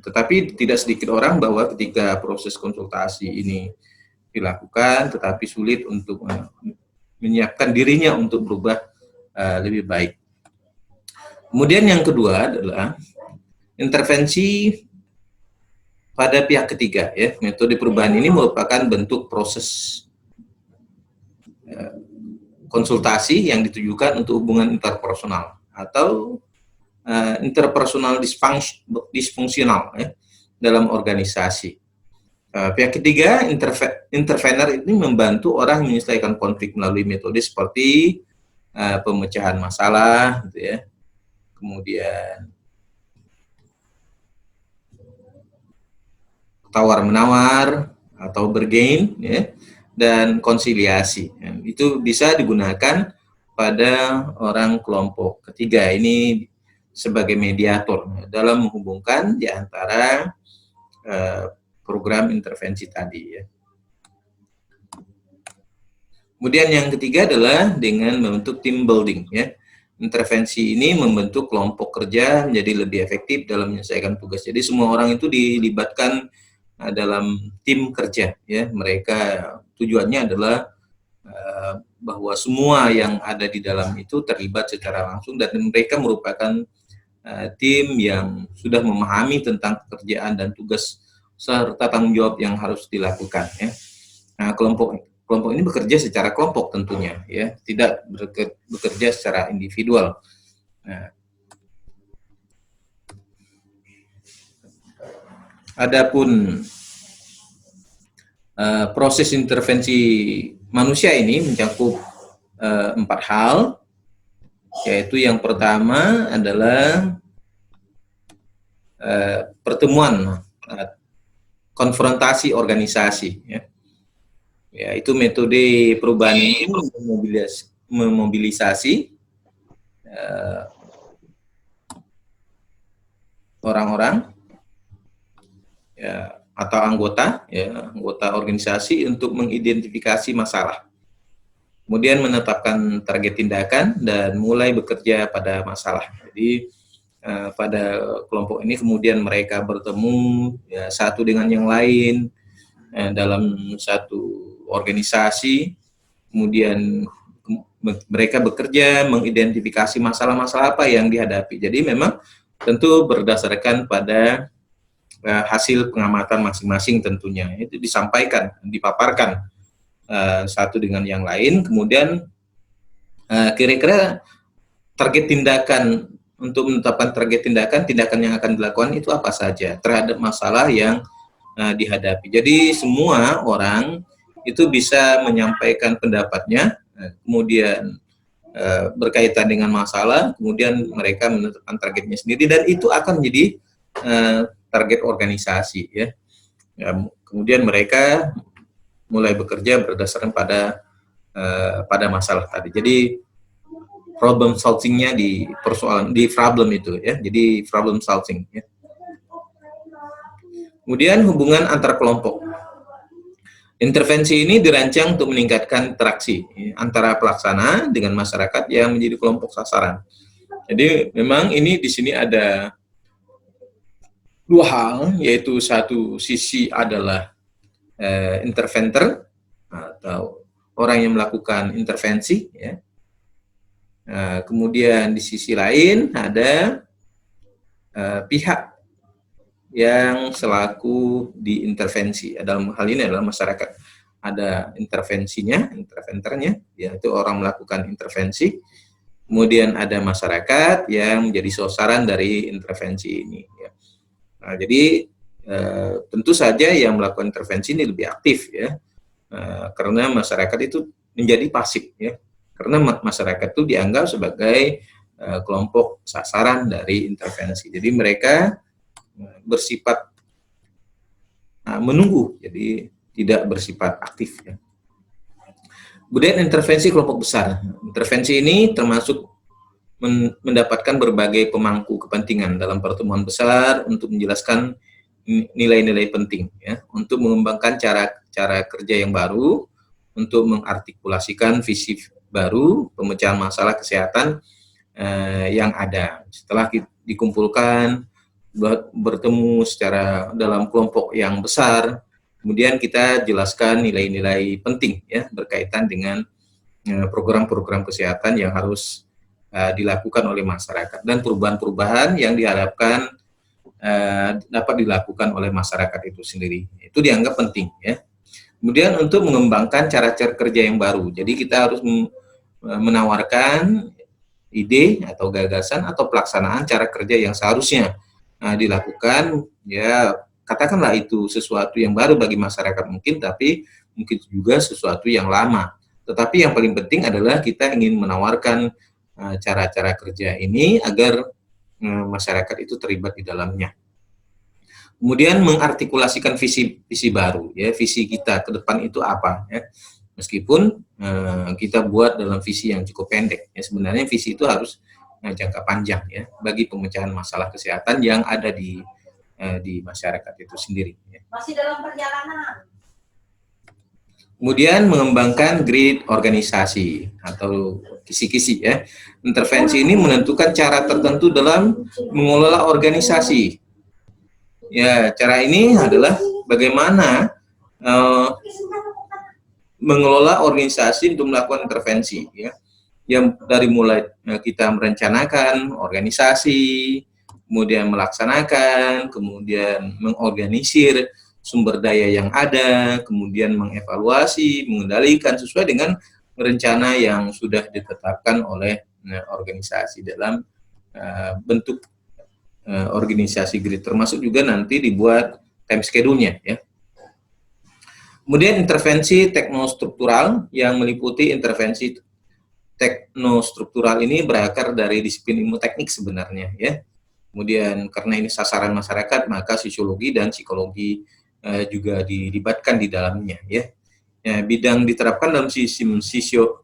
Tetapi tidak sedikit orang bahwa ketika proses konsultasi ini dilakukan, tetapi sulit untuk menyiapkan dirinya untuk berubah lebih baik. Kemudian yang kedua adalah intervensi pada pihak ketiga ya. Metode perubahan ini merupakan bentuk proses konsultasi yang ditujukan untuk hubungan interpersonal atau interpersonal disfungsional ya, dalam organisasi. Pihak ketiga, intervener ini membantu orang menyelesaikan konflik melalui metode seperti pemecahan masalah, gitu ya. Kemudian tawar-menawar atau bergain, ya, dan konsiliasi. Itu bisa digunakan pada orang kelompok ketiga ini sebagai mediator dalam menghubungkan di antara program intervensi tadi, ya. Kemudian yang ketiga adalah dengan membentuk team building, ya. Intervensi ini membentuk kelompok kerja menjadi lebih efektif dalam menyelesaikan tugas. Jadi semua orang itu dilibatkan dalam tim kerja, ya. Mereka tujuannya adalah bahwa semua yang ada di dalam itu terlibat secara langsung dan mereka merupakan tim yang sudah memahami tentang pekerjaan dan tugas serta tanggung jawab yang harus dilakukan, ya. Nah, kelompok ini bekerja secara kelompok tentunya, ya, tidak bekerja secara individual. Nah, adapun proses intervensi manusia ini mencakup 4 hal, yaitu yang pertama adalah pertemuan konfrontasi organisasi, ya. Ya, itu metode perubahan ini memobilisasi orang-orang, ya, atau anggota, ya, anggota organisasi untuk mengidentifikasi masalah, kemudian menetapkan target tindakan dan mulai bekerja pada masalah. Jadi pada kelompok ini kemudian mereka bertemu, ya, satu dengan yang lain dalam satu organisasi, kemudian mereka bekerja mengidentifikasi masalah-masalah apa yang dihadapi. Jadi memang tentu berdasarkan pada hasil pengamatan masing-masing tentunya. Itu disampaikan, dipaparkan satu dengan yang lain, kemudian kira-kira target tindakan, untuk menetapkan target tindakan yang akan dilakukan itu apa saja terhadap masalah yang dihadapi. Jadi semua orang itu bisa menyampaikan pendapatnya, kemudian berkaitan dengan masalah, kemudian mereka menentukan targetnya sendiri dan itu akan menjadi target organisasi, ya. Kemudian mereka mulai bekerja berdasarkan pada masalah tadi. Jadi problem solving-nya di persoalan, di problem itu, ya. Jadi problem solving, ya. Kemudian hubungan antar kelompok. Intervensi ini dirancang untuk meningkatkan interaksi antara pelaksana dengan masyarakat yang menjadi kelompok sasaran. Jadi memang ini di sini ada dua hal, yaitu satu sisi adalah interventor atau orang yang melakukan intervensi, ya. Kemudian di sisi lain ada pihak yang selaku diintervensi. Dalam hal ini adalah masyarakat. Ada intervensinya, interventornya, yaitu orang melakukan intervensi. Kemudian ada masyarakat yang menjadi sasaran dari intervensi ini, ya. Nah, jadi tentu saja yang melakukan intervensi ini lebih aktif, ya, karena masyarakat itu menjadi pasif, ya. Karena masyarakat itu dianggap sebagai kelompok sasaran dari intervensi. Jadi mereka bersifat menunggu, jadi tidak bersifat aktif, ya. Kemudian intervensi kelompok besar. Intervensi ini termasuk mendapatkan berbagai pemangku kepentingan dalam pertemuan besar untuk menjelaskan nilai-nilai penting, ya, untuk mengembangkan cara kerja yang baru, untuk mengartikulasikan visi baru, pemecahan masalah kesehatan yang ada. Setelah dikumpulkan, bertemu secara dalam kelompok yang besar, kemudian kita jelaskan nilai-nilai penting, ya, berkaitan dengan program-program kesehatan yang harus dilakukan oleh masyarakat dan perubahan-perubahan yang diharapkan dapat dilakukan oleh masyarakat itu sendiri. Itu dianggap penting, ya. Kemudian untuk mengembangkan cara-cara kerja yang baru, jadi kita harus menawarkan ide atau gagasan atau pelaksanaan cara kerja yang seharusnya dilakukan, ya, katakanlah itu sesuatu yang baru bagi masyarakat mungkin, tapi mungkin juga sesuatu yang lama. Tetapi yang paling penting adalah kita ingin menawarkan cara-cara kerja ini agar masyarakat itu terlibat di dalamnya. Kemudian mengartikulasikan visi baru, ya, visi kita ke depan itu apa, ya. Meskipun kita buat dalam visi yang cukup pendek, ya, sebenarnya visi itu harus jangka panjang, ya, bagi pemecahan masalah kesehatan yang ada di masyarakat itu sendiri. Ya. Masih dalam perjalanan. Kemudian mengembangkan grid organisasi atau kisi-kisi, ya. Intervensi ini menentukan cara tertentu dalam mengelola organisasi. Ya, cara ini adalah bagaimana mengelola organisasi untuk melakukan intervensi, ya. Yang dari mulai kita merencanakan organisasi, kemudian melaksanakan, kemudian mengorganisir sumber daya yang ada, kemudian mengevaluasi, mengendalikan sesuai dengan rencana yang sudah ditetapkan oleh organisasi dalam bentuk organisasi grid, termasuk juga nanti dibuat time schedule-nya, ya. Kemudian intervensi teknostruktural yang meliputi intervensi teknostruktural ini berakar dari disiplin ilmu teknik sebenarnya, ya. Kemudian karena ini sasaran masyarakat, maka sosiologi dan psikologi juga dilibatkan di dalamnya, ya. Ya, bidang diterapkan dalam sistem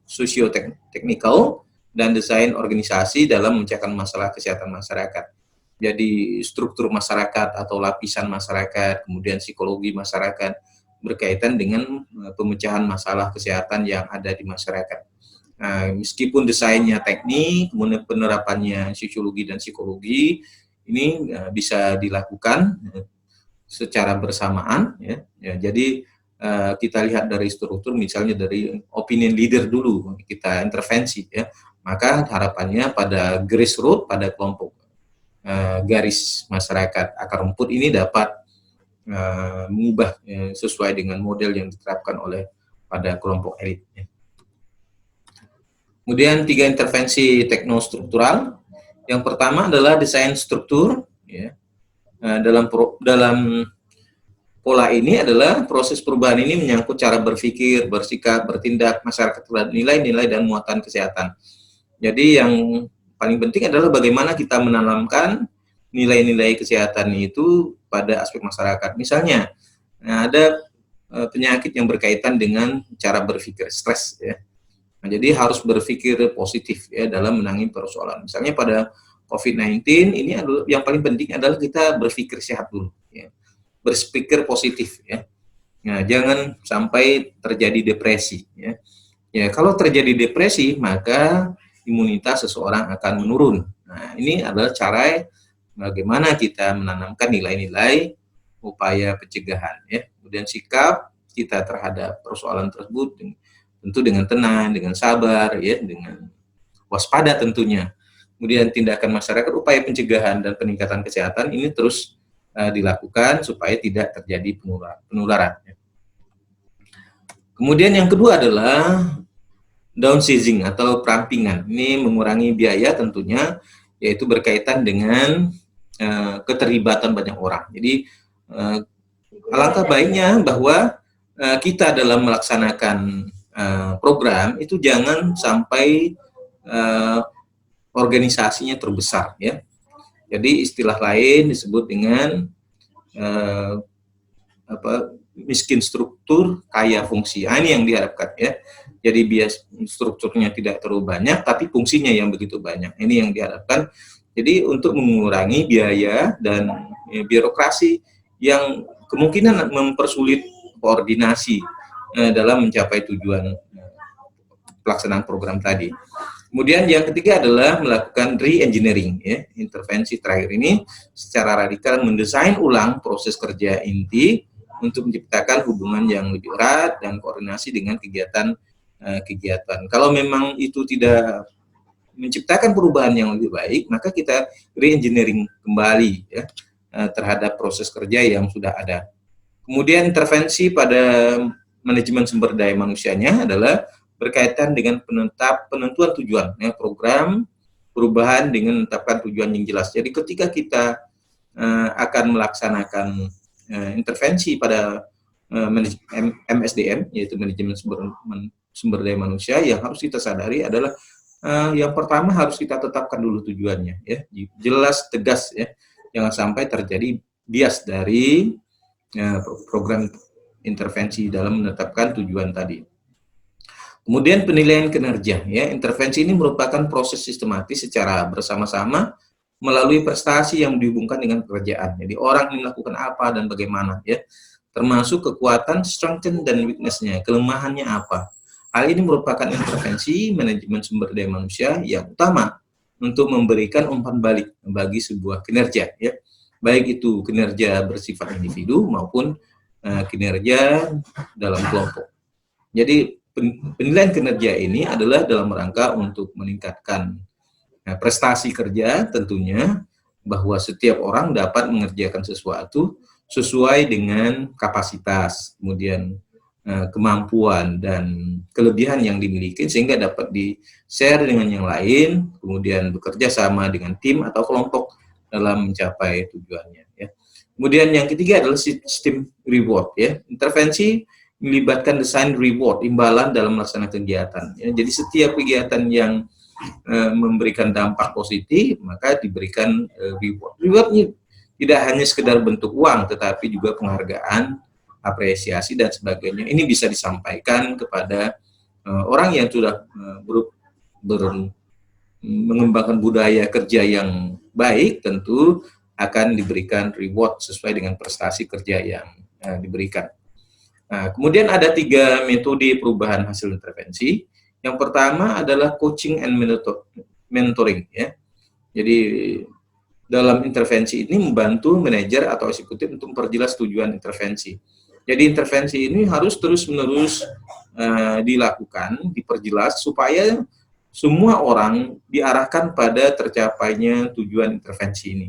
sosio-teknikal dan desain organisasi dalam memecahkan masalah kesehatan masyarakat. Jadi struktur masyarakat atau lapisan masyarakat, kemudian psikologi masyarakat berkaitan dengan pemecahan masalah kesehatan yang ada di masyarakat. Nah, meskipun desainnya teknik, kemudian penerapannya sosiologi dan psikologi, ini bisa dilakukan secara bersamaan, ya. Ya, jadi kita lihat dari struktur, misalnya dari opinion leader dulu kita intervensi, ya. Maka harapannya pada grassroots, pada kelompok garis masyarakat akar rumput ini dapat mengubah sesuai dengan model yang diterapkan oleh pada kelompok elit, ya. Kemudian 3 intervensi teknostruktural. Yang pertama adalah desain struktur, ya. Dalam pola ini adalah proses perubahan ini menyangkut cara berpikir, bersikap, bertindak masyarakat terhadap nilai-nilai dan muatan kesehatan. Jadi yang paling penting adalah bagaimana kita menanamkan nilai-nilai kesehatan itu pada aspek masyarakat. Misalnya, ada penyakit yang berkaitan dengan cara berpikir, stres, ya. Nah, jadi harus berpikir positif, ya, dalam menangani persoalan. Misalnya pada COVID-19 ini adalah yang paling penting adalah kita berpikir sehat dulu, ya. Berpikir positif, ya. Nah, jangan sampai terjadi depresi, ya. Ya, kalau terjadi depresi maka imunitas seseorang akan menurun. Nah, ini adalah cara bagaimana kita menanamkan nilai-nilai upaya pencegahan, ya. Kemudian sikap kita terhadap persoalan tersebut tentu dengan tenang, dengan sabar, ya, dengan waspada tentunya. Kemudian tindakan masyarakat, upaya pencegahan dan peningkatan kesehatan ini terus dilakukan supaya tidak terjadi penularan, ya. Kemudian yang kedua adalah downsizing atau perampingan. Ini mengurangi biaya tentunya, yaitu berkaitan dengan keterlibatan banyak orang. Jadi alangkah baiknya bahwa kita dalam melaksanakan program itu jangan sampai organisasinya terbesar, ya. Jadi istilah lain disebut dengan miskin struktur, kaya fungsi. Nah, ini yang diharapkan, ya. Jadi bias strukturnya tidak terlalu banyak, tapi fungsinya yang begitu banyak. Ini yang diharapkan. Jadi untuk mengurangi biaya dan birokrasi yang kemungkinan mempersulit koordinasi dalam mencapai tujuan pelaksanaan program tadi. Kemudian yang ketiga adalah melakukan re-engineering, ya. Intervensi terakhir ini secara radikal mendesain ulang proses kerja inti untuk menciptakan hubungan yang lebih erat dan koordinasi dengan kegiatan. Kalau memang itu tidak menciptakan perubahan yang lebih baik, maka kita re-engineering kembali, ya, terhadap proses kerja yang sudah ada. Kemudian intervensi pada manajemen sumber daya manusianya adalah berkaitan dengan penentuan tujuan, ya, program perubahan dengan menetapkan tujuan yang jelas. Jadi ketika kita akan melaksanakan intervensi pada MSDM, yaitu manajemen sumber daya manusia, yang harus kita sadari adalah yang pertama harus kita tetapkan dulu tujuannya, ya, jelas, tegas, ya, jangan sampai terjadi bias dari program intervensi dalam menetapkan tujuan tadi. Kemudian penilaian kinerja, ya, intervensi ini merupakan proses sistematis secara bersama-sama melalui prestasi yang dihubungkan dengan pekerjaan. Jadi orang melakukan apa dan bagaimana, ya, termasuk kekuatan, strength dan weakness-nya, kelemahannya apa. Hal ini merupakan intervensi manajemen sumber daya manusia yang utama untuk memberikan umpan balik bagi sebuah kinerja, ya, baik itu kinerja bersifat individu maupun kinerja dalam kelompok. Jadi penilaian kinerja ini adalah dalam rangka untuk meningkatkan prestasi kerja tentunya, bahwa setiap orang dapat mengerjakan sesuatu sesuai dengan kapasitas, kemudian kemampuan dan kelebihan yang dimiliki sehingga dapat di-share dengan yang lain, kemudian bekerja sama dengan tim atau kelompok dalam mencapai tujuannya, ya. Kemudian yang ketiga adalah sistem reward, ya. Intervensi melibatkan desain reward, imbalan dalam melaksanakan kegiatan, ya. Jadi setiap kegiatan yang memberikan dampak positif maka diberikan reward. Rewardnya tidak hanya sekedar bentuk uang, tetapi juga penghargaan, apresiasi dan sebagainya. Ini bisa disampaikan kepada orang yang sudah mengembangkan budaya kerja yang baik, tentu akan diberikan reward sesuai dengan prestasi kerja yang diberikan. Nah, kemudian ada 3 metode perubahan hasil intervensi. Yang pertama adalah coaching and mentoring, ya. Jadi dalam intervensi ini membantu manajer atau eksekutif untuk memperjelas tujuan intervensi. Jadi intervensi ini harus terus-menerus dilakukan, diperjelas supaya semua orang diarahkan pada tercapainya tujuan intervensi ini.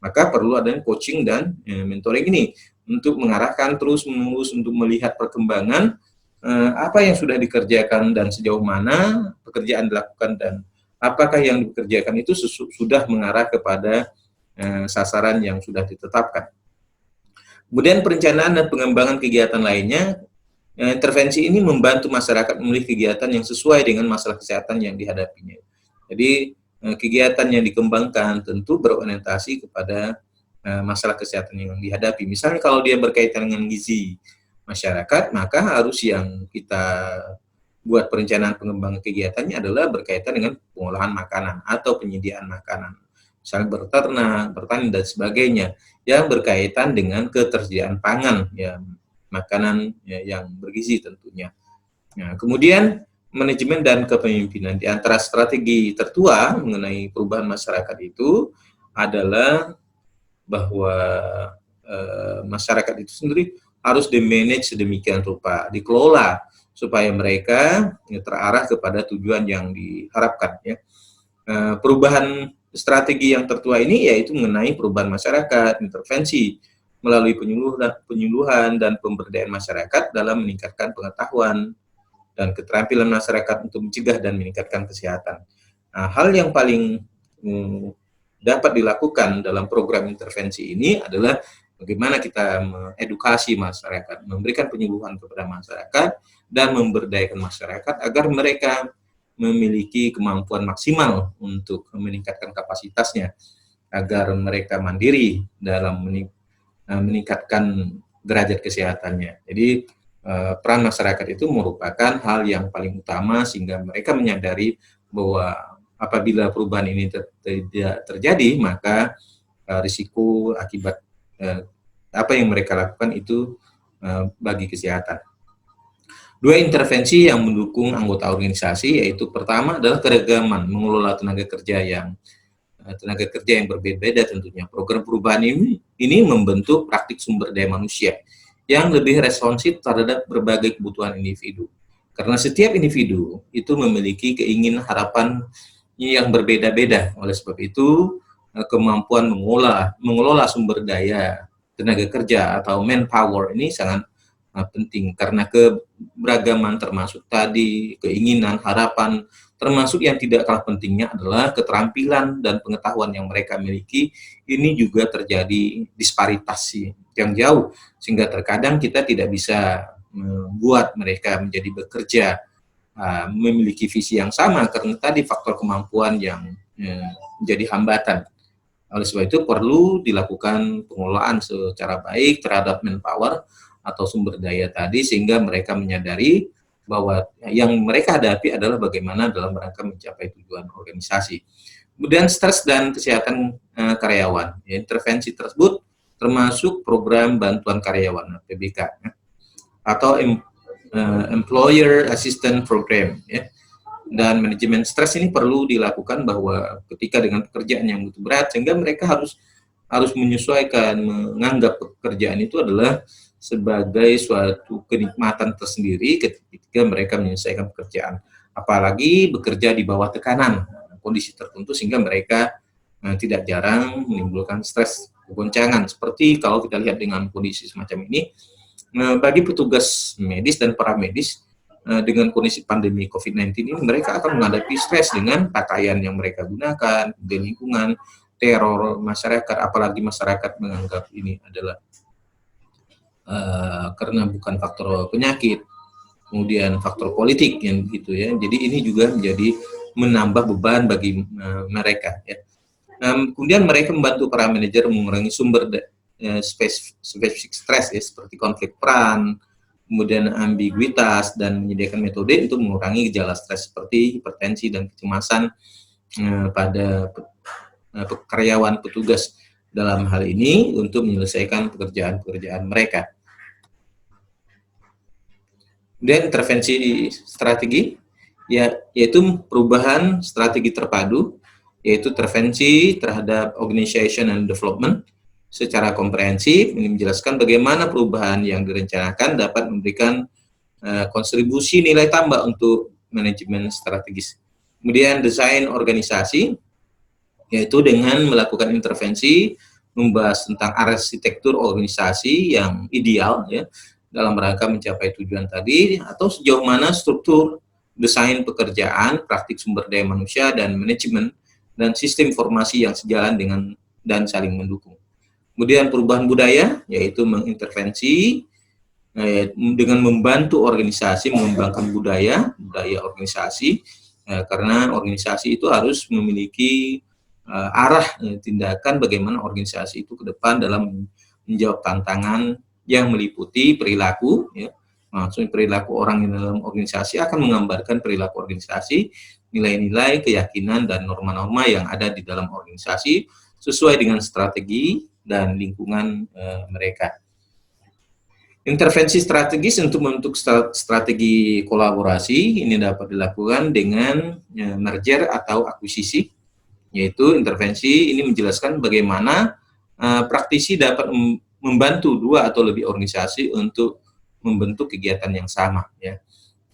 Maka perlu adanya coaching dan mentoring ini untuk mengarahkan terus-menerus untuk melihat perkembangan apa yang sudah dikerjakan dan sejauh mana pekerjaan dilakukan dan apakah yang dikerjakan itu sudah mengarah kepada sasaran yang sudah ditetapkan. Kemudian perencanaan dan pengembangan kegiatan lainnya, intervensi ini membantu masyarakat memilih kegiatan yang sesuai dengan masalah kesehatan yang dihadapinya. Jadi kegiatan yang dikembangkan tentu berorientasi kepada masalah kesehatan yang dihadapi. Misalnya kalau dia berkaitan dengan gizi masyarakat, maka harus yang kita buat perencanaan pengembangan kegiatannya adalah berkaitan dengan pengolahan makanan atau penyediaan makanan, misalnya berternak, bertani dan sebagainya, yang berkaitan dengan ketersediaan pangan, ya, makanan ya, yang bergizi tentunya. Nah, kemudian manajemen dan kepemimpinan. Di antara strategi tertua mengenai perubahan masyarakat itu adalah bahwa masyarakat itu sendiri harus di-manage sedemikian rupa, dikelola supaya mereka terarah kepada tujuan yang diharapkan, ya. Perubahan strategi yang tertua ini yaitu mengenai perubahan masyarakat, intervensi melalui penyuluhan dan pemberdayaan masyarakat dalam meningkatkan pengetahuan dan keterampilan masyarakat untuk mencegah dan meningkatkan kesehatan. Nah, hal yang paling dapat dilakukan dalam program intervensi ini adalah bagaimana kita mengedukasi masyarakat, memberikan penyuluhan kepada masyarakat, dan memberdayakan masyarakat agar mereka memiliki kemampuan maksimal untuk meningkatkan kapasitasnya, agar mereka mandiri dalam meningkatkan derajat kesehatannya. Jadi peran masyarakat itu merupakan hal yang paling utama sehingga mereka menyadari bahwa apabila perubahan ini tidak terjadi, maka risiko akibat apa yang mereka lakukan itu bagi kesehatan. 2 intervensi yang mendukung anggota organisasi, yaitu pertama adalah keragaman mengelola tenaga kerja yang berbeda-beda tentunya. Program perubahan ini membentuk praktik sumber daya manusia yang lebih responsif terhadap berbagai kebutuhan individu. Karena setiap individu itu memiliki keinginan harapan yang berbeda-beda. Oleh sebab itu, kemampuan mengelola sumber daya tenaga kerja atau manpower ini sangat penting karena keberagaman termasuk tadi keinginan, harapan termasuk yang tidak kalah pentingnya adalah keterampilan dan pengetahuan yang mereka miliki. Ini juga terjadi disparitas yang jauh, sehingga terkadang kita tidak bisa membuat mereka menjadi bekerja memiliki visi yang sama karena tadi faktor kemampuan yang menjadi hambatan. Oleh sebab itu perlu dilakukan pengelolaan secara baik terhadap manpower atau sumber daya tadi, sehingga mereka menyadari bahwa yang mereka hadapi adalah bagaimana dalam rangka mencapai tujuan organisasi. Kemudian stres dan kesehatan karyawan. Ya, intervensi tersebut termasuk program bantuan karyawan (PBK) atau Employer Assistance Program. Ya. Dan manajemen stres ini perlu dilakukan bahwa ketika dengan pekerjaan yang begitu berat, sehingga mereka harus menyesuaikan, menganggap pekerjaan itu adalah sebagai suatu kenikmatan tersendiri ketika mereka menyelesaikan pekerjaan. Apalagi bekerja di bawah tekanan kondisi tertentu, sehingga mereka tidak jarang menimbulkan stres, kegoncangan. Seperti kalau kita lihat dengan kondisi semacam ini, bagi petugas medis dan paramedis dengan kondisi pandemi COVID-19 ini, mereka akan menghadapi stres dengan pakaian yang mereka gunakan, di lingkungan, teror masyarakat, apalagi masyarakat menganggap ini adalah karena bukan faktor penyakit, kemudian faktor politik yang gitu ya. Jadi ini juga menjadi menambah beban bagi mereka. Ya. Kemudian mereka membantu para manajer mengurangi sumber spesifik stres ya, seperti konflik peran, kemudian ambiguitas, dan menyediakan metode untuk mengurangi gejala stres seperti hipertensi dan kecemasan pada karyawan petugas dalam hal ini untuk menyelesaikan pekerjaan-pekerjaan mereka. Kemudian intervensi strategi, yaitu perubahan strategi terpadu, yaitu intervensi terhadap organization and development secara komprehensif. Ini menjelaskan bagaimana perubahan yang direncanakan dapat memberikan kontribusi nilai tambah untuk manajemen strategis. Kemudian desain organisasi, yaitu dengan melakukan intervensi, membahas tentang arsitektur organisasi yang ideal ya dalam rangka mencapai tujuan tadi, atau sejauh mana struktur desain pekerjaan, praktik sumber daya manusia dan manajemen, dan sistem informasi yang sejalan dengan dan saling mendukung. Kemudian perubahan budaya, yaitu mengintervensi dengan membantu organisasi mengembangkan budaya organisasi, karena organisasi itu harus memiliki arah tindakan bagaimana organisasi itu ke depan dalam menjawab tantangan yang meliputi perilaku, ya, maksudnya perilaku orang di dalam organisasi akan menggambarkan perilaku organisasi, nilai-nilai, keyakinan, dan norma-norma yang ada di dalam organisasi sesuai dengan strategi dan lingkungan mereka. Intervensi strategis untuk membentuk strategi kolaborasi ini dapat dilakukan dengan merger atau akuisisi, yaitu intervensi ini menjelaskan bagaimana praktisi dapat membantu dua atau lebih organisasi untuk membentuk kegiatan yang sama. Ya.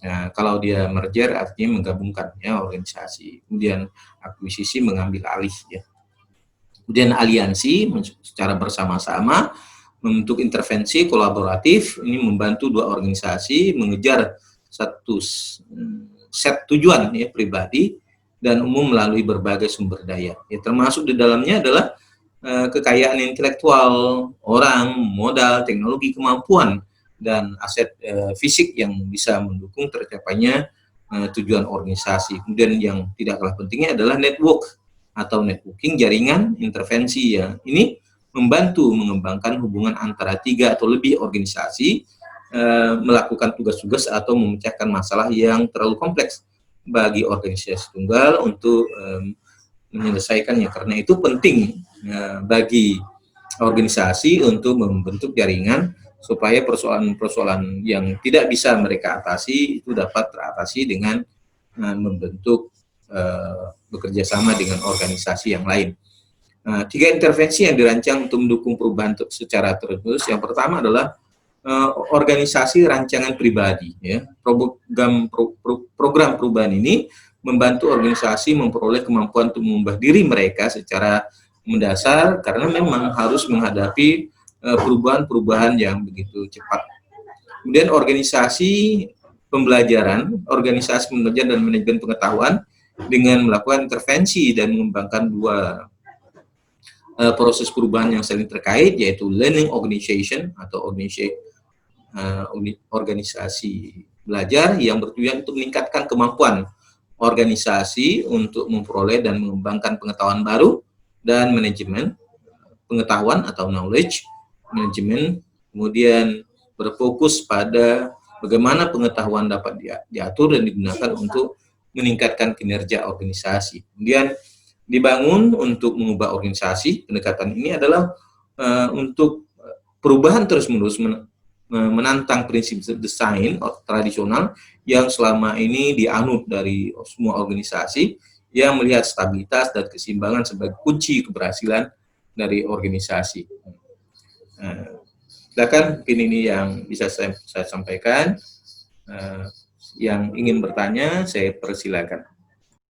Nah, kalau dia merger artinya menggabungkan ya organisasi, kemudian akuisisi mengambil alih ya. Kemudian aliansi secara bersama-sama membentuk intervensi kolaboratif, ini membantu dua organisasi mengejar satu set tujuan ya pribadi dan umum melalui berbagai sumber daya. Ya, termasuk di dalamnya adalah kekayaan intelektual orang, modal, teknologi, kemampuan, dan aset fisik yang bisa mendukung tercapainya tujuan organisasi. Kemudian yang tidak kalah pentingnya adalah network atau networking, jaringan intervensi ya. Ini membantu mengembangkan hubungan antara 3 atau lebih organisasi, melakukan tugas-tugas atau memecahkan masalah yang terlalu kompleks bagi organisasi tunggal untuk menyelesaikannya. Karena itu penting bagi organisasi untuk membentuk jaringan supaya persoalan-persoalan yang tidak bisa mereka atasi itu dapat teratasi dengan membentuk bekerja sama dengan organisasi yang lain. 3 intervensi yang dirancang untuk mendukung perubahan secara terus. Yang pertama adalah organisasi rancangan pribadi. Ya. Program perubahan ini membantu organisasi memperoleh kemampuan untuk mengubah diri mereka secara mendasar, karena memang harus menghadapi perubahan-perubahan yang begitu cepat. Kemudian organisasi pembelajaran, organisasi pembelajaran dan manajemen pengetahuan, dengan melakukan intervensi dan mengembangkan dua proses perubahan yang saling terkait, yaitu learning organization atau organisasi belajar yang bertujuan untuk meningkatkan kemampuan organisasi untuk memperoleh dan mengembangkan pengetahuan baru, dan manajemen pengetahuan atau knowledge management, kemudian berfokus pada bagaimana pengetahuan dapat diatur dan digunakan untuk meningkatkan kinerja organisasi. Kemudian dibangun untuk mengubah organisasi. Pendekatan ini adalah untuk perubahan terus-menerus menantang prinsip desain tradisional yang selama ini dianut dari semua organisasi, yang melihat stabilitas dan keseimbangan sebagai kunci keberhasilan dari organisasi. Silakan, mungkin ini yang bisa saya sampaikan. Yang ingin bertanya, saya persilakan.